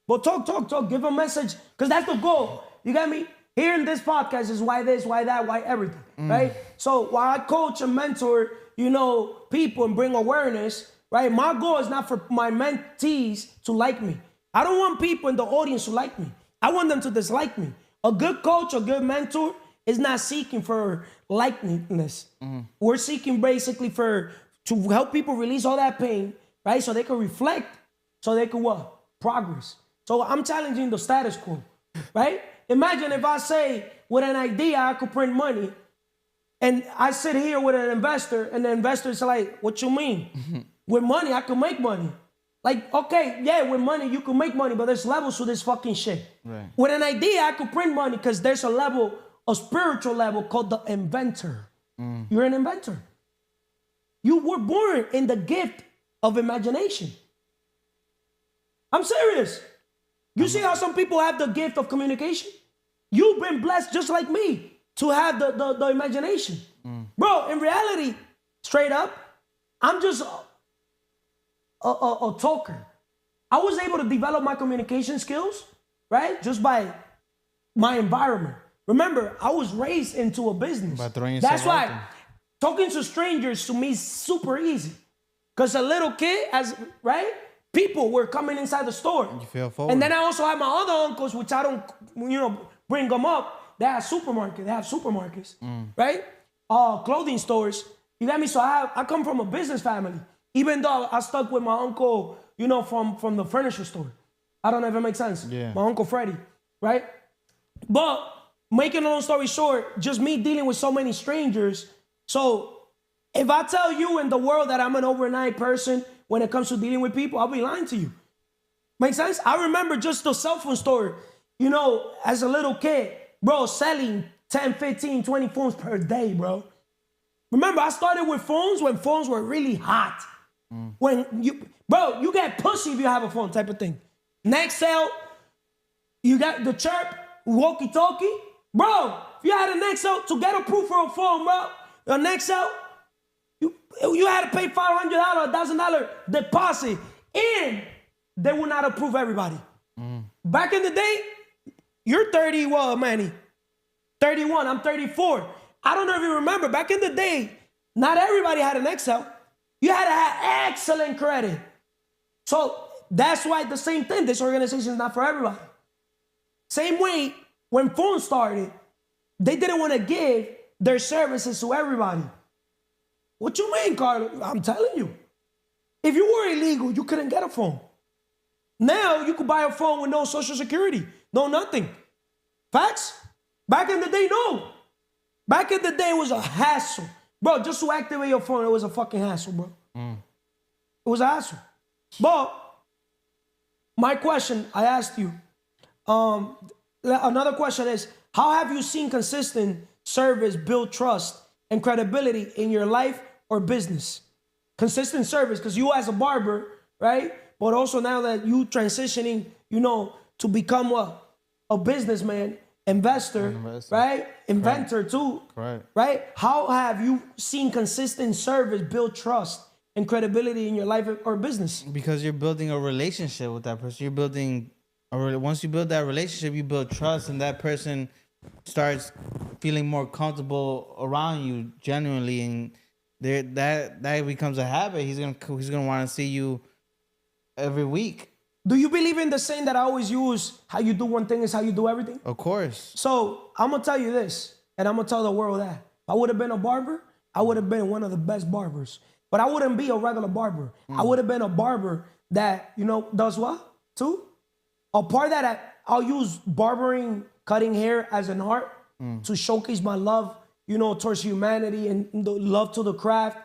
But talk. Give a message, because that's the goal. You got me? Here in this podcast is why this, why that, why everything, right? So while I coach and mentor, people and bring awareness, right? My goal is not for my mentees to like me. I don't want people in the audience to like me. I want them to dislike me. A good coach, a good mentor is not seeking for likeness. We're seeking basically to help people release all that pain, right? So they can reflect, so they can what? Progress. So I'm challenging the status quo, right? Imagine if I say with an idea I could print money, and I sit here with an investor, and the investor is like, what you mean? With money, I can make money. Like, okay, yeah, with money, you can make money, but there's levels to this fucking shit.
Right.
With an idea, I could print money because there's a spiritual level called the inventor. You're an inventor. You were born in the gift of imagination. I'm serious. You see how some people have the gift of communication? You've been blessed just like me to have the imagination. Bro, in reality, straight up, I'm just a talker. I was able to develop my communication skills, right? Just by my environment. Remember, I was raised into a business.
By throwing yourself
That's
out
why
there.
talking to strangers to me is super easy. Because a little kid, right? People were coming inside the store.
You feel forward.
And then I also have my other uncles, which I don't, bring them up. They have supermarkets, right? Clothing stores. You got me? So I come from a business family. Even though I stuck with my uncle, from the furniture store. I don't know if it makes sense.
Yeah.
My Uncle Freddie, right? But making a long story short, just me dealing with so many strangers. So if I tell you in the world that I'm an overnight person when it comes to dealing with people, I'll be lying to you. Make sense? I remember just the cell phone store, you know, as a little kid, bro, selling 10, 15, 20 phones per day, bro. Remember, I started with phones when phones were really hot. When you get pussy if you have a phone type of thing. Nextel, you got the Chirp, walkie-talkie. Bro, if you had a Nextel, to get approved for a phone, bro, a Nextel, you had to pay $500, $1,000 deposit, and they will not approve everybody. Back in the day, you're 30, well, Manny, 31, I'm 34. I don't know if you remember, back in the day, not everybody had an Nextel. You had to have excellent credit. So that's why the same thing, this organization is not for everybody. Same way, when phones started, they didn't want to give their services to everybody. What you mean, Carlos? I'm telling you. If you were illegal, you couldn't get a phone. Now you could buy a phone with no social security, no nothing. Facts? Back in the day, no. Back in the day, it was a hassle. Bro, just to activate your phone, it was a fucking hassle, bro. It was a hassle. But my question, I asked you, another question is, how have you seen consistent service build trust and credibility in your life or business? Consistent service, because you as a barber, right? But also now that you transitioning, you know, to become a businessman, investor, right? Inventor too,
Correct.
right? How have you seen consistent service build trust and credibility in your life or business?
Because you're building a relationship with that person. You're building once you build that relationship, you build trust, and that person starts feeling more comfortable around you genuinely, and that becomes a habit. He's gonna want to see you every week.
Do you believe in the saying that I always use, how you do one thing is how you do everything?
Of course.
So I'm gonna tell you this, and I'm gonna tell the world that if I would have been a barber, I would have been one of the best barbers. But I wouldn't be a regular barber. I would have been a barber that, you know, does what? Too? A part that I'll use barbering, cutting hair as an art to showcase my love, you know, towards humanity and the love to the craft.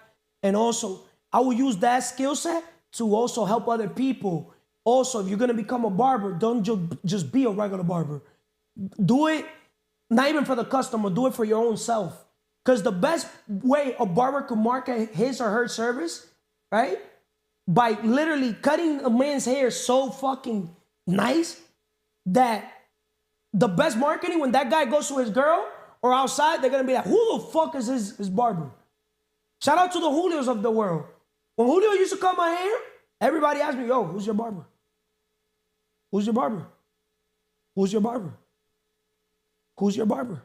And also, I will use that skill set to also help other people. Also, if you're gonna become a barber, don't just be a regular barber. Do it, not even for the customer, do it for your own self. Because the best way a barber could market his or her service, right? By literally cutting a man's hair so fucking nice that the best marketing, when that guy goes to his girl or outside, they're gonna be like, who the fuck is his barber? Shout out to the Julios of the world. When Julio used to cut my hair, everybody asked me, yo, who's your barber? Who's your barber? Who's your barber? Who's your barber?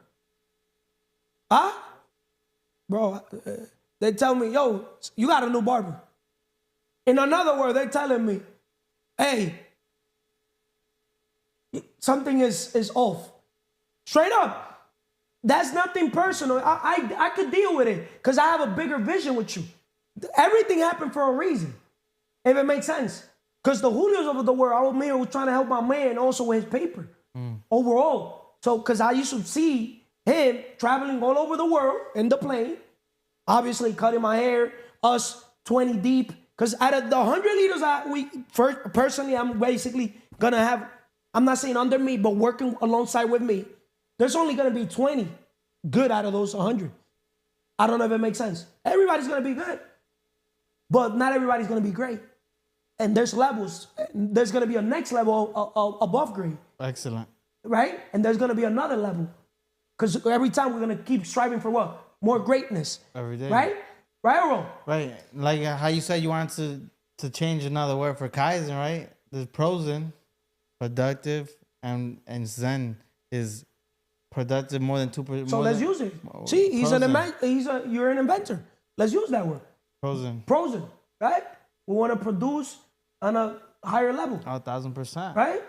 Huh? Bro, they tell me, yo, you got a new barber. In another word, they're telling me, hey, something is off. Straight up. That's nothing personal. I could deal with it because I have a bigger vision with you. Everything happened for a reason, if it makes sense. Because the Julios of the world, I was trying to help my man also with his paper overall. So, because I used to see him traveling all over the world in the plane, obviously cutting my hair, us 20 deep. Because out of the 100 leaders personally, I'm basically going to have, I'm not saying under me, but working alongside with me, there's only going to be 20 good out of those 100. I don't know if it makes sense. Everybody's going to be good, but not everybody's going to be great. And there's levels. There's going to be a next level above grade.
Excellent.
Right? And there's going to be another level. Because every time we're going to keep striving for what? More greatness.
Every day.
Right? Right or wrong?
Right. Like how you said you wanted to change another word for Kaizen, right? There's Prozen, productive, and Zen is productive more than 2%.
So let's use it. See, you're an inventor. Let's use that word.
Prozen.
Prozen, right? We want to produce on a higher level.
1,000%.
Right?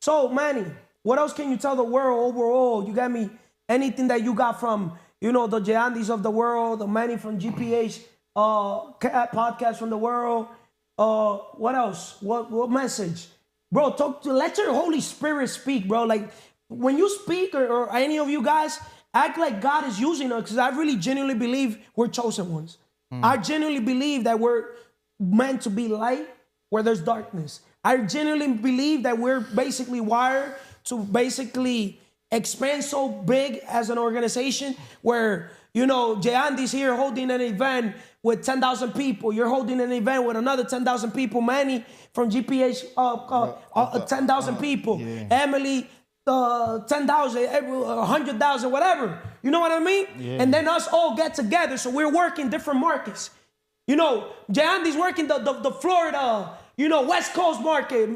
So, Manny, what else can you tell the world overall? You got me anything that you got from, you know, the Jandis of the world, the Manny from GPH podcast from the world. What else? What message? Bro, let your Holy Spirit speak, bro. Like when you speak or any of you guys, act like God is using us because I really genuinely believe we're chosen ones. I genuinely believe that we're meant to be light where there's darkness. I genuinely believe that we're basically wired to basically expand so big as an organization where, you know, Jay Andy's here holding an event with 10,000 people. You're holding an event with another 10,000 people. Manny from GPH, 10,000 people.
Yeah.
Emily, 10,000, 100,000, whatever. You know what I mean?
Yeah.
And then us all get together. So we're working different markets. You know, Jay Andy's working the Florida, you know, West Coast market.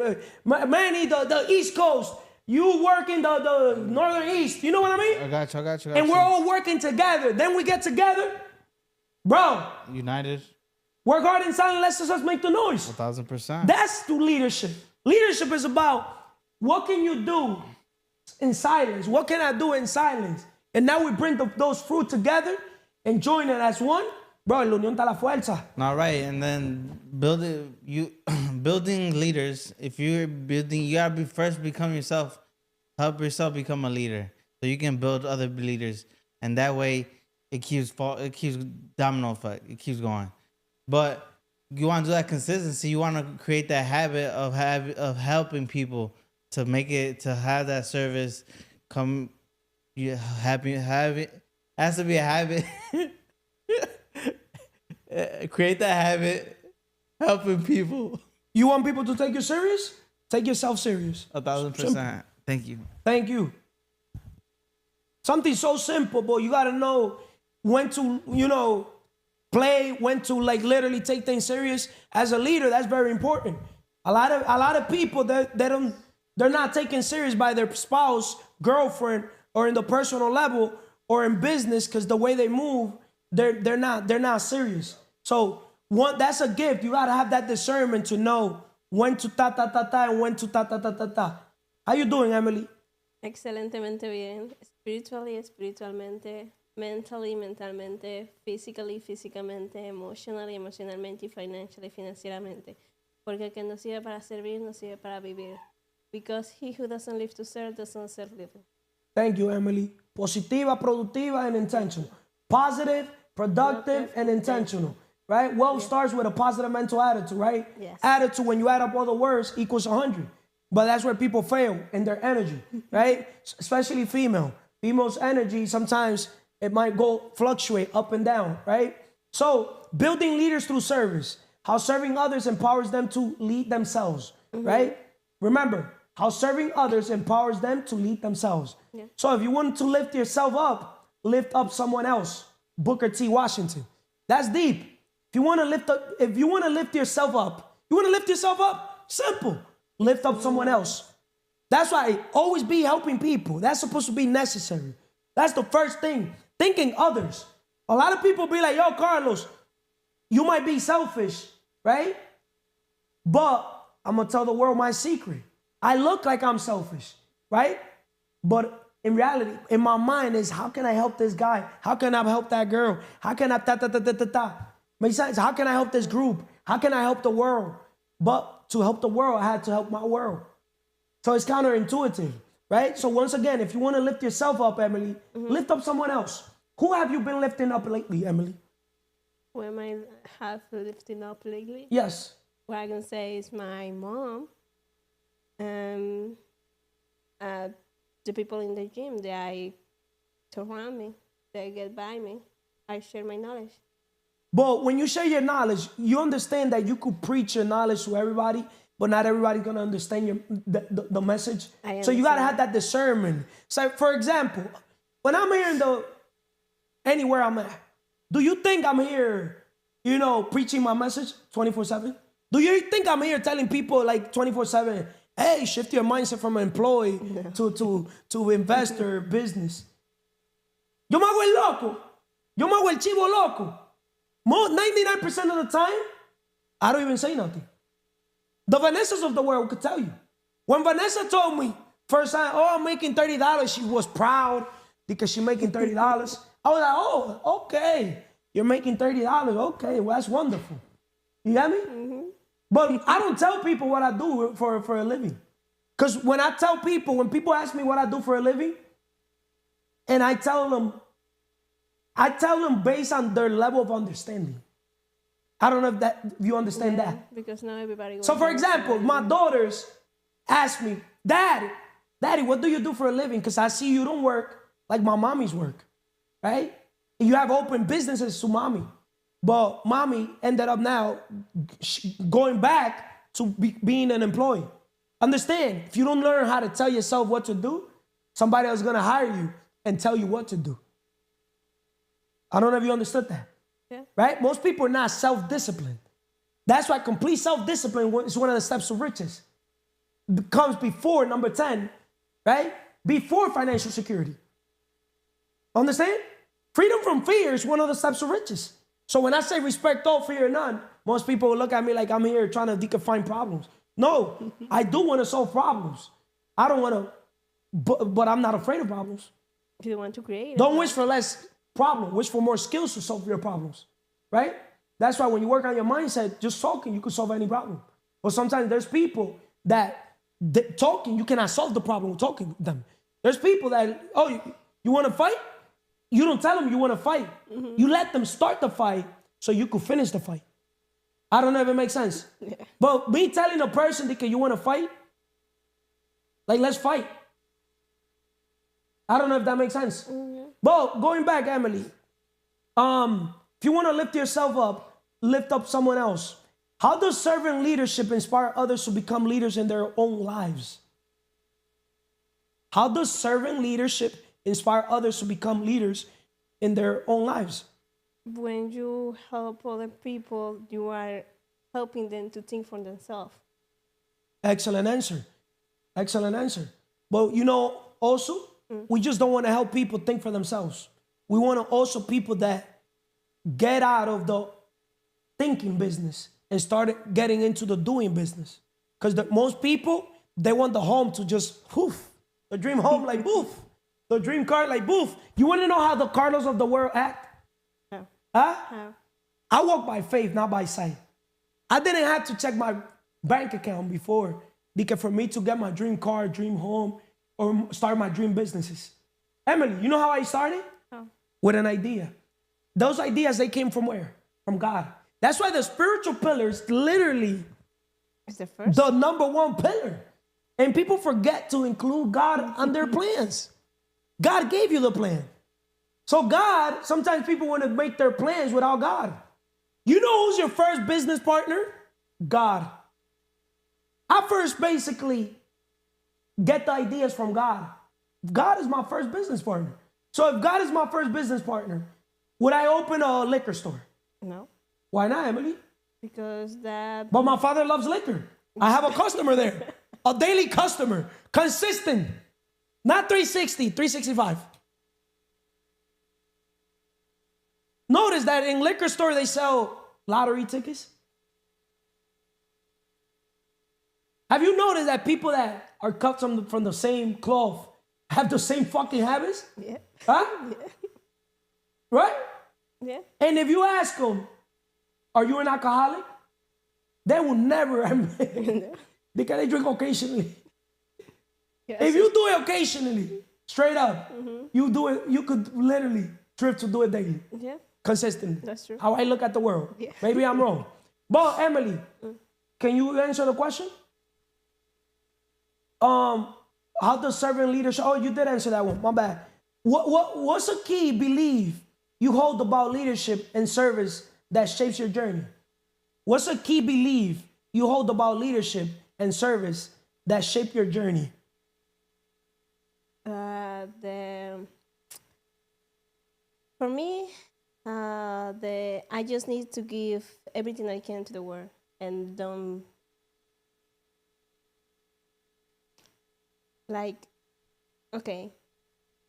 Manny, the East Coast. You working the Northern East. You know what I mean?
I got you.
And we're all working together. Then we get together. Bro,
united.
work hard in silence, let us make the noise.
1,000%.
That's the leadership. Leadership is about what can you do in silence? What can I do in silence? And now we bring those fruit together and join it as one. Bro, la unión está la fuerza.
All right, and then building leaders. If you're building, you gotta first become yourself. Help yourself become a leader, so you can build other leaders, and that way it keeps domino effect. It keeps going. But you want to do that consistency. You want to create that habit of helping people to make it to have that service come. You have it has to be a habit. Create that habit, helping people.
You want people to take you serious? Take yourself serious.
1,000%. Thank you.
Thank you. Something so simple, but you gotta know when to, you know, play, when to like literally take things serious. As a leader, that's very important. A lot of people they're not taken serious by their spouse, girlfriend, or in the personal level or in business because the way they move, they're not serious. So that's a gift. You gotta have that discernment to know when to ta ta ta ta and when to ta ta ta ta ta. How you doing, Emily?
Excelentemente bien. Spiritually, espiritualmente. Mentally, mentalmente. Physically, físicamente. Emotionally, emocionalmente. Y financially, financieramente. Porque el que no sirve para servir, no sirve para vivir. Because he who doesn't live to serve doesn't serve living.
Thank you, Emily. Positiva, productiva, and intentional. Positive, productive, and intentional. Right? Wealth starts with a positive mental attitude, right?
Yes.
Attitude, when you add up all the words, equals 100. But that's where people fail in their energy, right? Especially female. Female's energy, sometimes it might fluctuate up and down, right? So building leaders through service. How serving others empowers them to lead themselves, right? Remember, how serving others empowers them to lead themselves.
Yeah.
So if you want to lift yourself up, lift up someone else. Booker T. Washington. That's deep. If you want to lift yourself up, simple. Lift up someone else. That's why always be helping people. That's supposed to be necessary. That's the first thing. Thinking others. A lot of people be like, yo, Carlos, you might be selfish, right? But I'm going to tell the world my secret. I look like I'm selfish, right? But in reality, in my mind is, how can I help this guy? How can I help that girl? How can I Makes sense? How can I help this group? How can I help the world? But to help the world, I had to help my world. So it's counterintuitive, right? So once again, if you want to lift yourself up, Emily, lift up someone else. Who have you been lifting up lately, Emily?
Who am I have lifting up lately?
Yes.
What I can say is my mom. The people in the gym that I surround me, they get by me. I share my knowledge.
But when you share your knowledge, you understand that you could preach your knowledge to everybody, but not everybody's going to understand the message. So you got to have that discernment. So, for example, when I'm here anywhere I'm at, do you think I'm here, you know, preaching my message 24/7? Do you think I'm here telling people like 24/7, hey, shift your mindset from employee to investor business? Yo me hago el loco. Yo me hago el chivo loco. 99% of the time, I don't even say nothing. The Vanessas of the world could tell you. When Vanessa told me first time, oh, I'm making $30, she was proud because she's making $30. I was like, oh, okay. You're making $30. Okay, well, that's wonderful. You got me? Mm-hmm. But I don't tell people what I do for a living. Because when people ask me what I do for a living, and I tell them based on their level of understanding. I don't know if you understand that.
Because not everybody.
So for example, my daughters ask me, Daddy, what do you do for a living? Because I see you don't work like my mommy's work, right? You have open businesses to mommy. But mommy ended up now going back to being an employee. Understand, if you don't learn how to tell yourself what to do, somebody else is going to hire you and tell you what to do. I don't know if you understood that.
Yeah.
Right? Most people are not self-disciplined. That's why complete self-discipline is one of the steps of riches. It comes before number 10, right? Before financial security. Understand? Freedom from fear is one of the steps of riches. So when I say respect all, fear none, most people will look at me like I'm here trying to define problems. No, I do want to solve problems. I don't want to, but I'm not afraid of problems.
If you want to create.
Don't wish for less problem. Wish for more skills to solve your problems, right? That's why when you work on your mindset, just talking, you can solve any problem. But sometimes there's people that talking, you cannot solve the problem with talking with them. There's people that, you want to fight? You don't tell them you want to fight. Mm-hmm. You let them start the fight so you could finish the fight. I don't know if it makes sense. Yeah. But me telling a person that you want to fight, like, let's fight. I don't know if that makes sense. Mm-hmm. But going back, Emily, if you want to lift yourself up, lift up someone else. How does servant leadership inspire others to become leaders in their own lives? How does servant leadership inspire others to become leaders in their own lives?
When you help other people, you are helping them to think for themselves.
Excellent answer. Excellent answer. But also, we just don't want to help people think for themselves. We want to also people that get out of the thinking business and start getting into the doing business. Because most people, they want the home to just poof. The dream home like poof. The dream car like poof. You want to know how the Carlos of the world act?
How?
Huh?
How?
I walk by faith, not by sight. I didn't have to check my bank account before because for me to get my dream car, dream home, or start my dream businesses. Emily, you know how I started?
How?
With an idea. Those ideas, they came from where? From God. That's why the spiritual pillar is literally
It's the first.
the number one pillar. And people forget to include God on their plans. God gave you the plan. So God, sometimes people want to make their plans without God. You know who's your first business partner? God. I first basically get the ideas from God. God is my first business partner. So if God is my first business partner, would I open a liquor store?
No.
Why not, Emily?
Because that.
But my father loves liquor. I have a customer there. A daily customer. Consistent. Not 360, 365. Notice that in liquor store they sell lottery tickets. Have you noticed that people that are cut from the same cloth have the same fucking habits?
Yeah.
Huh?
Yeah.
Right?
Yeah.
And if you ask them, are you an alcoholic? They will never admit because they drink occasionally.
Yes.
If you do it occasionally, straight up, you do it, you could literally drift to do it daily.
Yeah.
Consistently.
That's true.
How I look at the world.
Yeah.
Maybe I'm wrong. But Emily, can you answer the question? How does servant leadership? Oh, you did answer that one. My bad. What's a key belief you hold about leadership and service that shapes your journey? What's a key belief you hold about leadership and service that shape your journey?
For me, I just need to give everything I can to the world and don't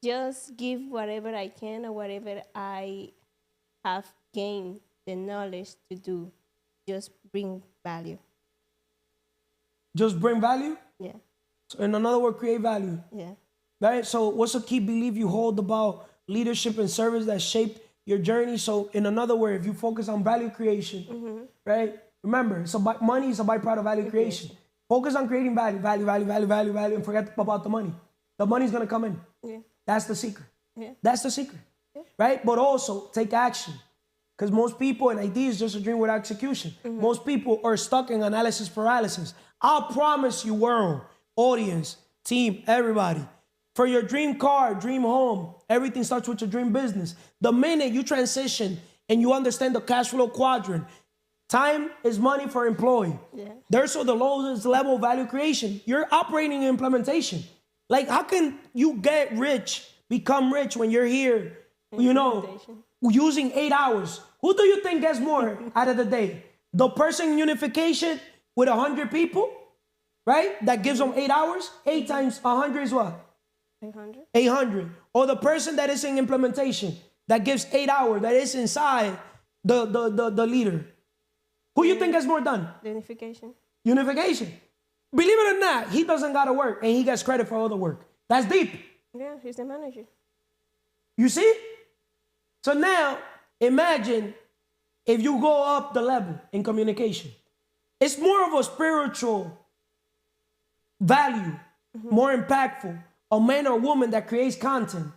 just give whatever I can or whatever I have gained the knowledge to do. Just bring value.
Just bring value?
Yeah.
So in another word, create value.
Yeah.
Right? So what's a key belief you hold about leadership and service that shape your journey? So in another word, if you focus on value creation, right? Remember, money is a byproduct of value creation. Focus on creating value, value, and forget about the money. The money's gonna come in.
Yeah.
That's the secret.
Yeah.
That's the secret. Right? But also take action. Because most people, an idea is just a dream without execution. Most people are stuck in analysis paralysis. I'll promise you, world, audience, team, everybody, for your dream car, dream home, everything starts with your dream business. The minute you transition and you understand the cash flow quadrant, time is money for employee.
Yeah.
There's the lowest level of value creation. You're operating in implementation. Like, how can you get rich, become rich when you're here, you know,
Implementation.
using 8 hours? Who do you think gets more out of the day? The person in unification with 100 people, right? That gives them 8 hours. 8 times 100 is what?
800.
800. Or the person that is in implementation that gives 8 hours, that is inside the leader. Who you think gets more done?
The unification.
Unification. Believe it or not, he doesn't gotta work and he gets credit for all the work. That's deep.
Yeah, he's the manager.
You see? So now, imagine if you go up the level in communication. It's more of a spiritual value, more impactful. A man or woman that creates content.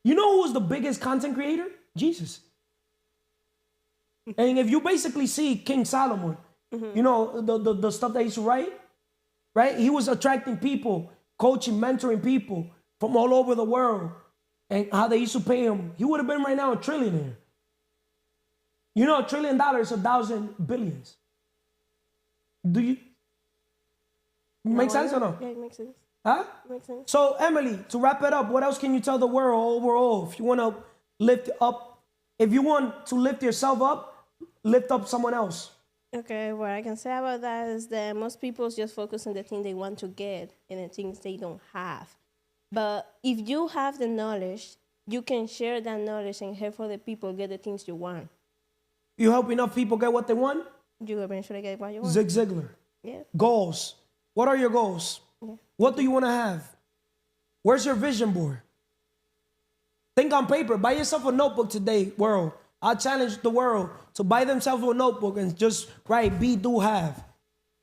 You know who's the biggest content creator? Jesus. And if you basically see King Solomon, you know, the stuff that he used to write, right? He was attracting people, coaching, mentoring people from all over the world, and how they used to pay him. He would have been right now a trillionaire. You know, $1 trillion is 1,000 billions. Do you make sense or no?
Yeah, it makes sense.
Huh?
Makes sense.
So, Emily, to wrap it up, what else can you tell the world overall? If you want to lift up, if you want to lift yourself up, lift up someone else.
Okay, what I can say about that is that most people just focus on the thing they want to get and the things they don't have. But if you have the knowledge, you can share that knowledge and help other people get the things you want.
You help enough people get what they want?
You eventually get what you want.
Zig Ziglar.
Yeah.
Goals. What are your goals?
Yeah.
What do you want to have? Where's your vision board? Think on paper. Buy yourself a notebook today, world. I challenge the world to buy themselves a notebook and just write be, do, have.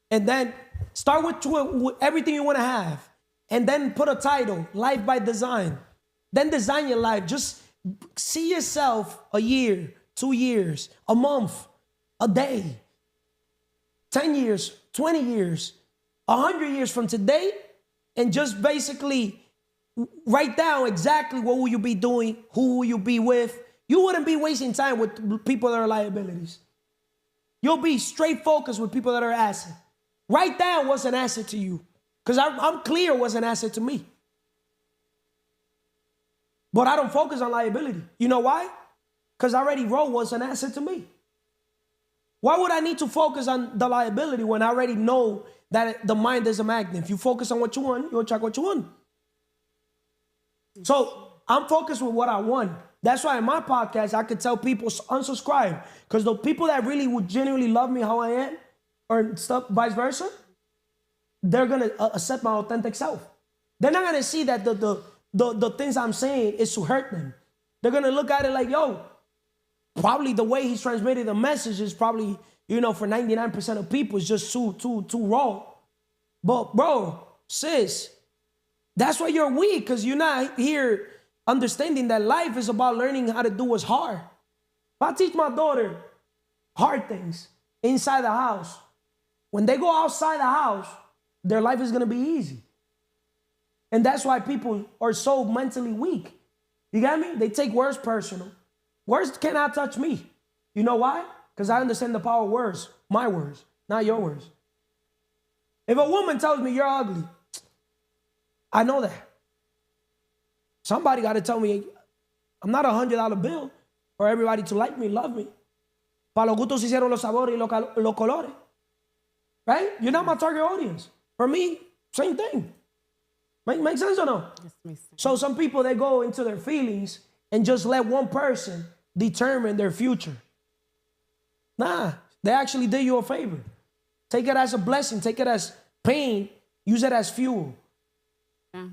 And then start with everything you want to have. And then put a title, Life by Design. Then design your life. Just see yourself a year, 2 years, a month, a day, 10 years, 20 years, 100 years from today, and just basically write down exactly what will you be doing, who will you be with. You wouldn't be wasting time with people that are liabilities. You'll be straight focused with people that are asset. Write down what's an asset to you, because I'm clear what's an asset to me. But I don't focus on liability. You know why? Because I already wrote what's an asset to me. Why would I need to focus on the liability when I already know that the mind is a magnet? If you focus on what you want, you'll attract what you want. So I'm focused with what I want. That's why in my podcast, I could tell people unsubscribe. Because the people that really would genuinely love me how I am, or stuff, vice versa, they're going to accept my authentic self. They're not going to see that the things I'm saying is to hurt them. They're going to look at it like, yo, probably the way he's transmitting the message is probably, you know, for 99% of people, it's just too raw. But bro, sis, that's why you're weak, because you're not here understanding that life is about learning how to do what's hard. If I teach my daughter hard things inside the house, when they go outside the house, their life is going to be easy. And that's why people are so mentally weak. You got me? They take words personal. Words cannot touch me. You know why? Because I understand the power of words. My words, not your words. If a woman tells me you're ugly, I know that. Somebody got to tell me I'm not $100 bill for everybody to like me, love me. Para los gustos se hicieron los sabores y los colores. Right? You're not my target audience. For me, same thing. Make sense or no?
Yes, makes sense.
So some people, they go into their feelings and just let one person determine their future. Nah, they actually did you a favor. Take it as a blessing. Take it as pain. Use it as fuel.
Yeah.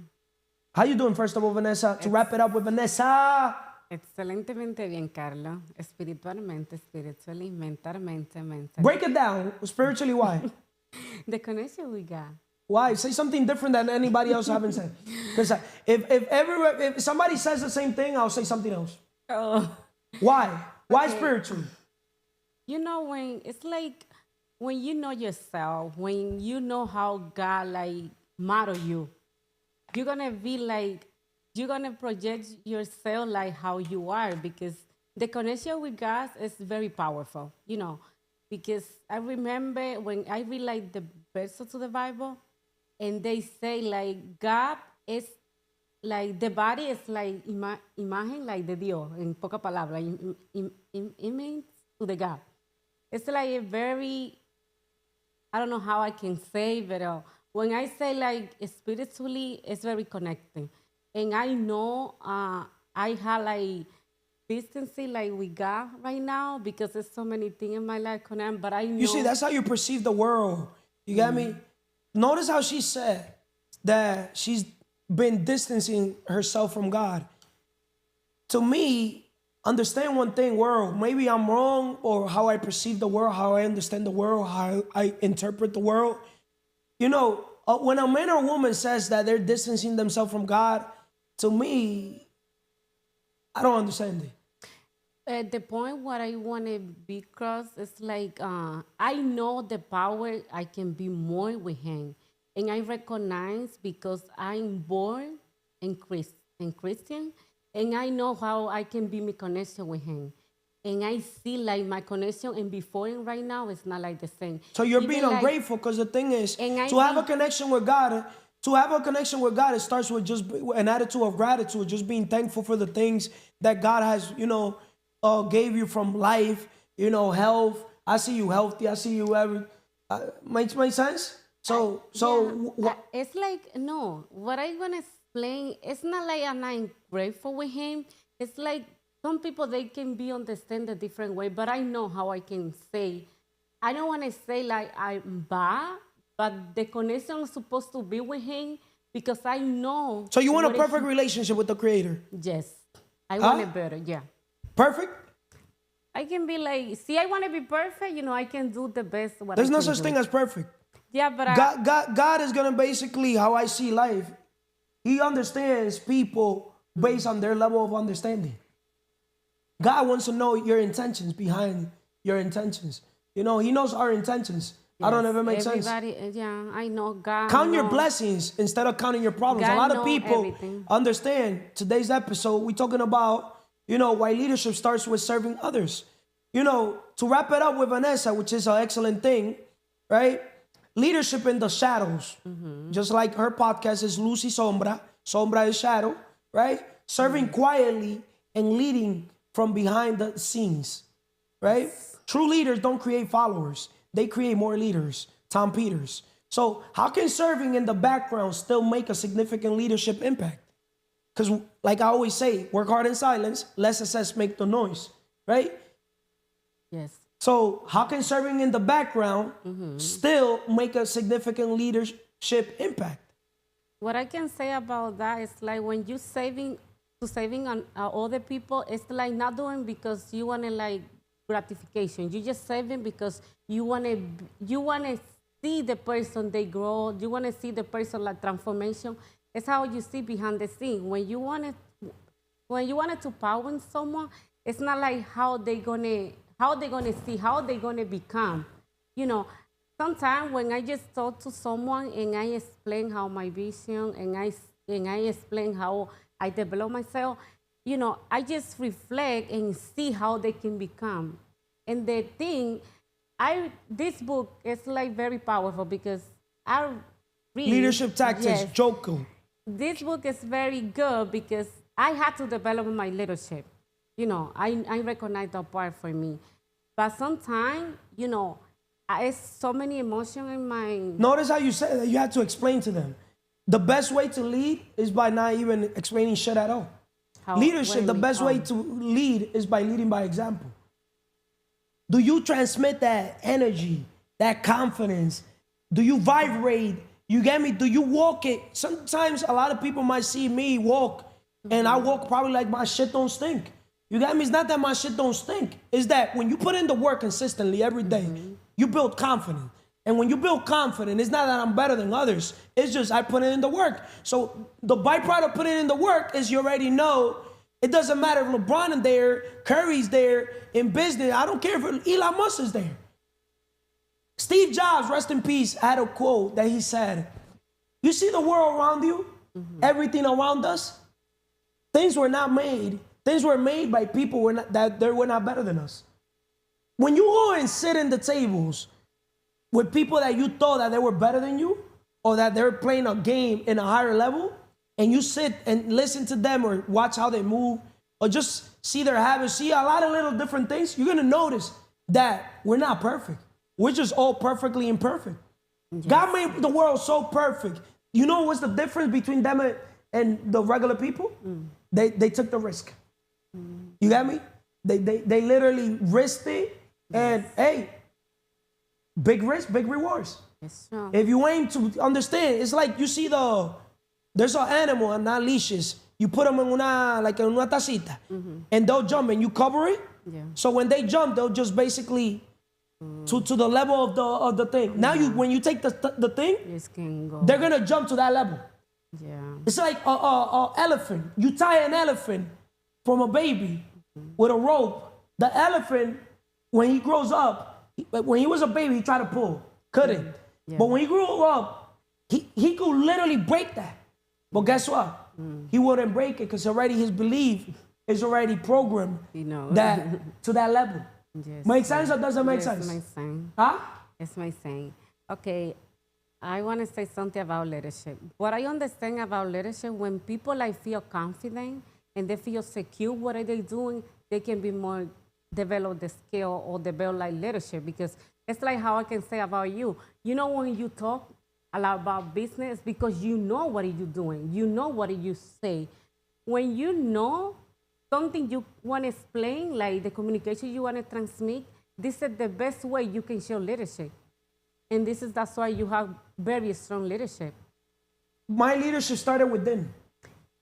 How you doing, first of all, Vanessa? To wrap it up with Vanessa.
Excelentemente bien, Carlos. Espiritualmente, mentalmente.
Break it down. Spiritually, why?
The connection we got.
Why? Say something different than anybody else haven't said. Because if somebody says the same thing, I'll say something else.
Oh.
Why? Why
Okay.
spiritual?
You know, when it's like when you know yourself, when you know how God like model you, you're gonna be like you're gonna project yourself like how you are because the connection with God is very powerful, you know. Because I remember when I read like the verses to the Bible, and they say like God is like the body is like imagen like de Dios, en poca palabra, image to the God. It's like a very, I don't know how I can say, but when I say like spiritually, it's very connecting. And I know I have like distancing like with God right now because there's so many things in my life connected, but I know.
You see, that's how you perceive the world. You got me? Notice how she said that she's been distancing herself from God. To me, understand one thing, world. Maybe I'm wrong or how I perceive the world, how I understand the world, how I interpret the world. You know, when a man or woman says that they're distancing themselves from God, to me, I don't understand it.
At the point where I want to be cross, it's like I know the power I can be more with Him, and I recognize because I'm born in Christian, and I know how I can be my connection with Him, and I see like my connection and before and right now is not like the same.
So you're
Even
being
like-
ungrateful because the thing is,
And I
to have a
think-
connection with God, it starts with just an attitude of gratitude, just being thankful for the things that God has, gave you from life, health. I see you healthy. I see you every. Makes sense? So
Yeah, it's like no. What I want to explain, it's not like I'm not grateful with Him. It's like some people they can be understand a different way, but I know how I can say. I don't want to say like I'm bad, but the connection is supposed to be with Him because I know.
So you want a
what
perfect relationship with the Creator?
Yes, I
Huh?
want it better. Yeah.
Perfect?
I can be like, see, I want to be perfect. I can do the best. What
There's
I
no
can
such
do.
thing as perfect.
Yeah, but
God is gonna basically how I see life. He understands people based on their level of understanding. God wants to know your intentions behind your intentions. He knows our intentions. I don't know if it makes sense.
Everybody, yeah, I know God.
Count your
know.
blessings instead of counting your problems.
God
A lot of
know
people
everything.
understand today's episode. We're talking about, why leadership starts with serving others. To wrap it up with Vanessa, which is an excellent thing, right? Leadership in the shadows. Just like her podcast is Luz y Sombra. Sombra is shadow, right? Serving quietly and leading from behind the scenes, right? True leaders don't create followers. They create more leaders. Tom Peters. So how can serving in the background still make a significant leadership impact? Because like I always say, work hard in silence, less success make the noise, right?
Yes.
So how can serving in the background still make a significant leadership impact?
What I can say about that is like when you saving on other people, it's like not doing because you want to like gratification. You just saving because you want to see the person they grow. You want to see the person like transformation. It's how you see behind the scene. When you wanted to power someone, it's not like how they gonna see, how they gonna become. Sometimes when I just talk to someone and I explain how my vision and I explain how I develop myself, I just reflect and see how they can become. And the thing, this book is like very powerful because I read
Leadership Tactics,
Yes.
Joko.
This book is very good because I had to develop my leadership. I recognize that part for me. But sometimes, it's so many emotions in my...
Notice how you said that you had to explain to them. The best way to lead is by not even explaining shit at all. Leadership, the best way to lead is by leading by example. Do you transmit that energy, that confidence? Do you vibrate? You get me? Do you walk it? Sometimes a lot of people might see me walk and I walk probably like my shit don't stink. You got me? It's not that my shit don't stink. It's that when you put in the work consistently every day, you build confidence. And when you build confidence, it's not that I'm better than others. It's just I put in the work. So the byproduct of putting in the work is you already know it doesn't matter if LeBron is there, Curry's there, in business. I don't care if Elon Musk is there. Steve Jobs, rest in peace, had a quote that he said, you see the world around you, everything around us, things were not made. Things were made by people that were not better than us. When you go and sit in the tables with people that you thought that they were better than you or that they're playing a game in a higher level, and you sit and listen to them or watch how they move or just see their habits, see a lot of little different things, you're going to notice that we're not perfect. We're just all perfectly imperfect. Yes. God made the world so perfect. You know what's the difference between them and the regular people? They took the risk. You got me? They literally risked it, and hey, big risk, big rewards.
Yes, sure.
If you aim to understand, it's like you see there's an animal and not leashes. You put them in una tacita, and they'll jump, and you cover it.
Yeah.
So when they jump, they'll just basically to the level of the thing. Now when you take the thing,
Yes, can go.
they're gonna jump to that level.
Yeah.
It's like a elephant. You tie an elephant from a baby with a rope. The elephant, when he grows up, when he was a baby, he tried to pull, couldn't.
Yeah.
But when he grew up, he could literally break that. But guess what? He wouldn't break it because already his belief is already programmed
You know.
that to that level.
Yes.
Make sense or doesn't make
Yes,
sense?
makes sense.
Huh?
Yes, makes sense. Okay, I want to say something about leadership. What I understand about leadership, when people like feel confident and they feel secure, what are they doing? They can be more develop the skill or develop like leadership, because it's like how I can say about you. You know, when you talk a lot about business, because you know what are you doing, you know what you say. When you know something you want to explain, like the communication you want to transmit, this is the best way you can show leadership. And that's why you have very strong leadership.
My leadership started within.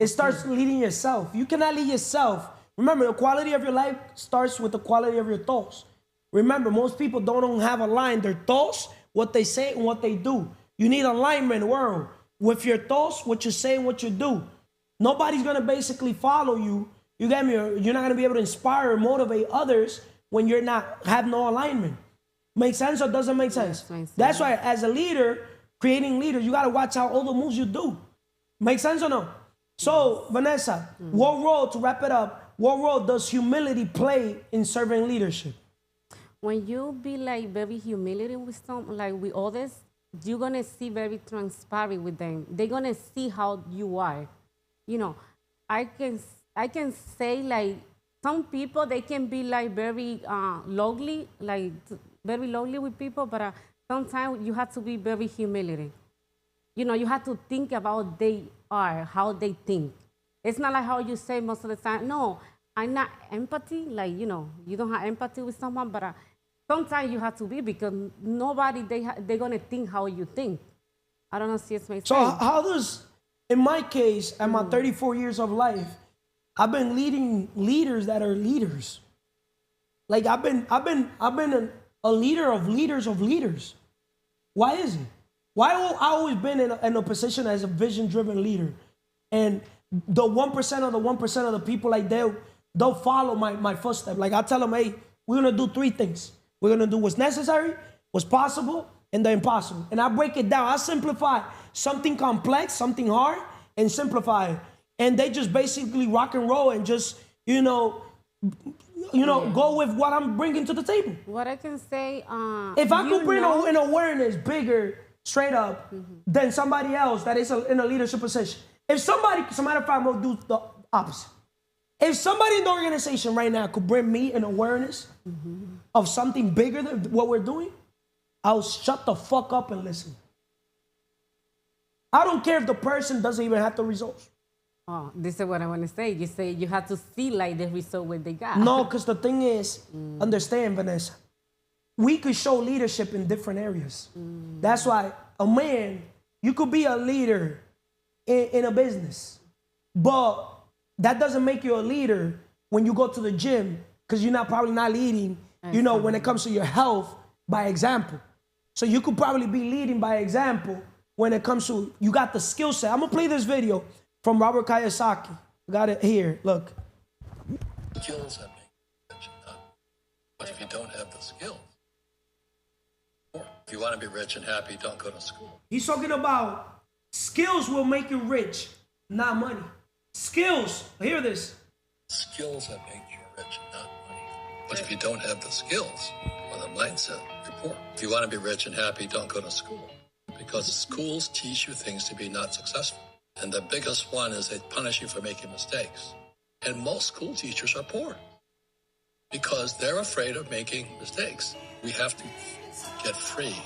It starts leading yourself. You cannot lead yourself. Remember, the quality of your life starts with the quality of your thoughts. Remember, most people don't have a line. Their thoughts, what they say, and what they do. You need alignment, world, with your thoughts, what you say, and what you do. Nobody's going to basically follow you. You get me? You're not going to be able to inspire or motivate others when you're not have no alignment. Make sense or doesn't make sense?
Yes, makes sense.
That's why as a leader, creating leaders, you got to watch out all the moves you do. Make sense or no? So, Vanessa, what role, to wrap it up, what role does humility play in serving leadership?
When you be like very humility with some, like with others, you're gonna see very transparent with them. They're gonna see how you are. You know, I can say like some people, they can be like very lowly, like very lowly with people, but sometimes you have to be very humility. You know, you have to think about they are, how they think. It's not like how you say most of the time. No, I'm not empathy. Like, you know, you don't have empathy with someone, but sometimes you have to be, because nobody, they're going to think how you think. I don't know if it makes
So
sense.
how does, in my case, at my 34 years of life, I've been leading leaders that are leaders. Like I've been a leader of leaders of leaders. Why is it? Why I always been in a position as a vision-driven leader, and the 1% of the 1% of the people, like they'll follow my footsteps. Like I tell them, hey, we're gonna do 3 things. We're gonna do what's necessary, what's possible, and the impossible. And I break it down. I simplify something complex, something hard, and simplify it. And they just basically rock and roll and just go with what I'm bringing to the table.
What I can say,
If I could bring an awareness bigger, straight up, than somebody else that is in a leadership position. If somebody, as a matter of fact, I'm gonna do the opposite. If somebody in the organization right now could bring me an awareness of something bigger than what we're doing, I'll shut the fuck up and listen. I don't care if the person doesn't even have the results.
Oh, this is what I want to say. You say you have to see like the result what they got.
No, because the thing is, understand, Vanessa, we could show leadership in different areas. That's why a man, you could be a leader in a business, but that doesn't make you a leader when you go to the gym, because you're probably not leading, when it comes to your health by example. So you could probably be leading by example when it comes to, you got the skill set. I'm gonna play this video from Robert Kiyosaki. I got it here, look.
Skills that make you rich, but if you don't have the skills, or if you want to be rich and happy, don't go to school.
He's talking about skills will make you rich, not money. Skills, hear this.
Skills that make you rich, not money. But if you don't have the skills or the mindset, you're poor. If you want to be rich and happy, don't go to school. Because schools teach you things to be not successful. And the biggest one is they punish you for making mistakes. And most school teachers are poor because they're afraid of making mistakes. We have to get free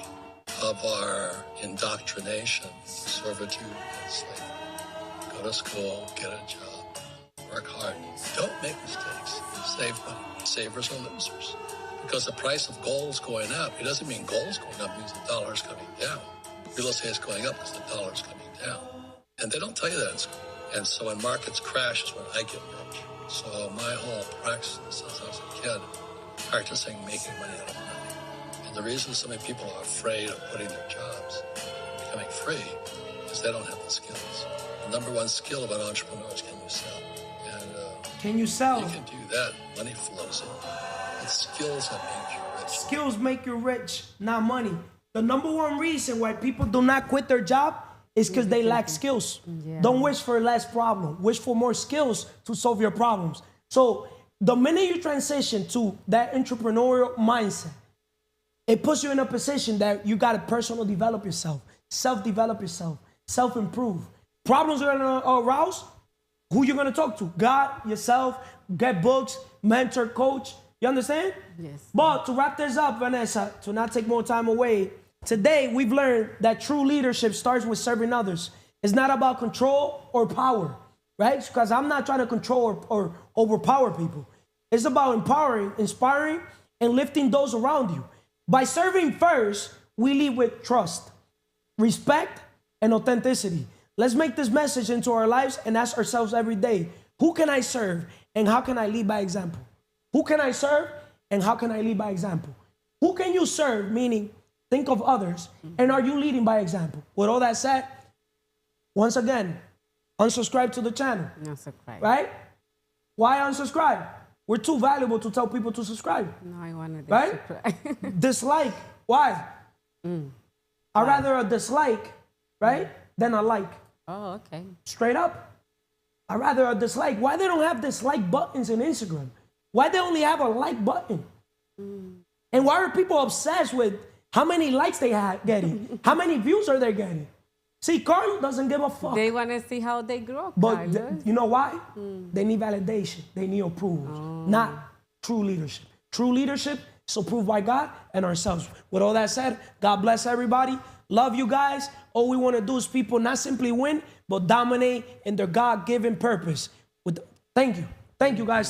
of our indoctrination, servitude, and slavery. Go to school, get a job, work hard. Don't make mistakes. Save money. Savers are losers. Because the price of gold is going up. It doesn't mean gold is going up, it means the dollar is coming down. Real estate is going up because the dollar is coming down. And they don't tell you that in school. And so when markets crash is when I get rich. So my whole practice since I was a kid, practicing making money out of nothing. And the reason so many people are afraid of quitting their jobs, becoming free, is they don't have the skills. The number one skill of an entrepreneur is can you sell? And
Can you sell?
you can do that, money flows in. It's skills that make you rich.
Skills make you rich, not money. The number one reason why people do not quit their job is because they lack skills.
Yeah.
Don't wish for less problem. Wish for more skills to solve your problems. So the minute you transition to that entrepreneurial mindset, it puts you in a position that you got to personal develop yourself, self-develop yourself, self-improve. Problems are going to arouse. Who you going to talk to? God, yourself, get books, mentor, coach. You understand?
Yes.
But to wrap this up, Vanessa, to not take more time away, today we've learned that true leadership starts with serving others. It's not about control or power, right? Because I'm not trying to control or overpower people. It's about empowering, inspiring, and lifting those around you. By serving first, we lead with trust, respect, and authenticity. Let's make this message into our lives and ask ourselves every day, who can I serve and how can I lead by example? Who can I serve and how can I lead by example? Who can you serve, meaning think of others, and are you leading by example? With all that said, once again, unsubscribe to the channel,
No surprise.
right? Why unsubscribe? We're too valuable to tell people to subscribe.
No, I wanted to
Right?
surprise.
Dislike, why? I'd rather a dislike, right, than a like.
Oh, okay.
Straight up. I'd rather a dislike. Why they don't have dislike buttons in Instagram? Why they only have a like button? And why are people obsessed with how many likes they are getting? How many views are they getting? See, Carlos doesn't give a fuck.
They want to see how they grow,
But
Carlos.
you know why? They need validation. They need approval, not true leadership. True leadership is approved by God and ourselves. With all that said, God bless everybody. Love you guys. All we want to do is people not simply win, but dominate in their God-given purpose. Thank you. Thank you, guys.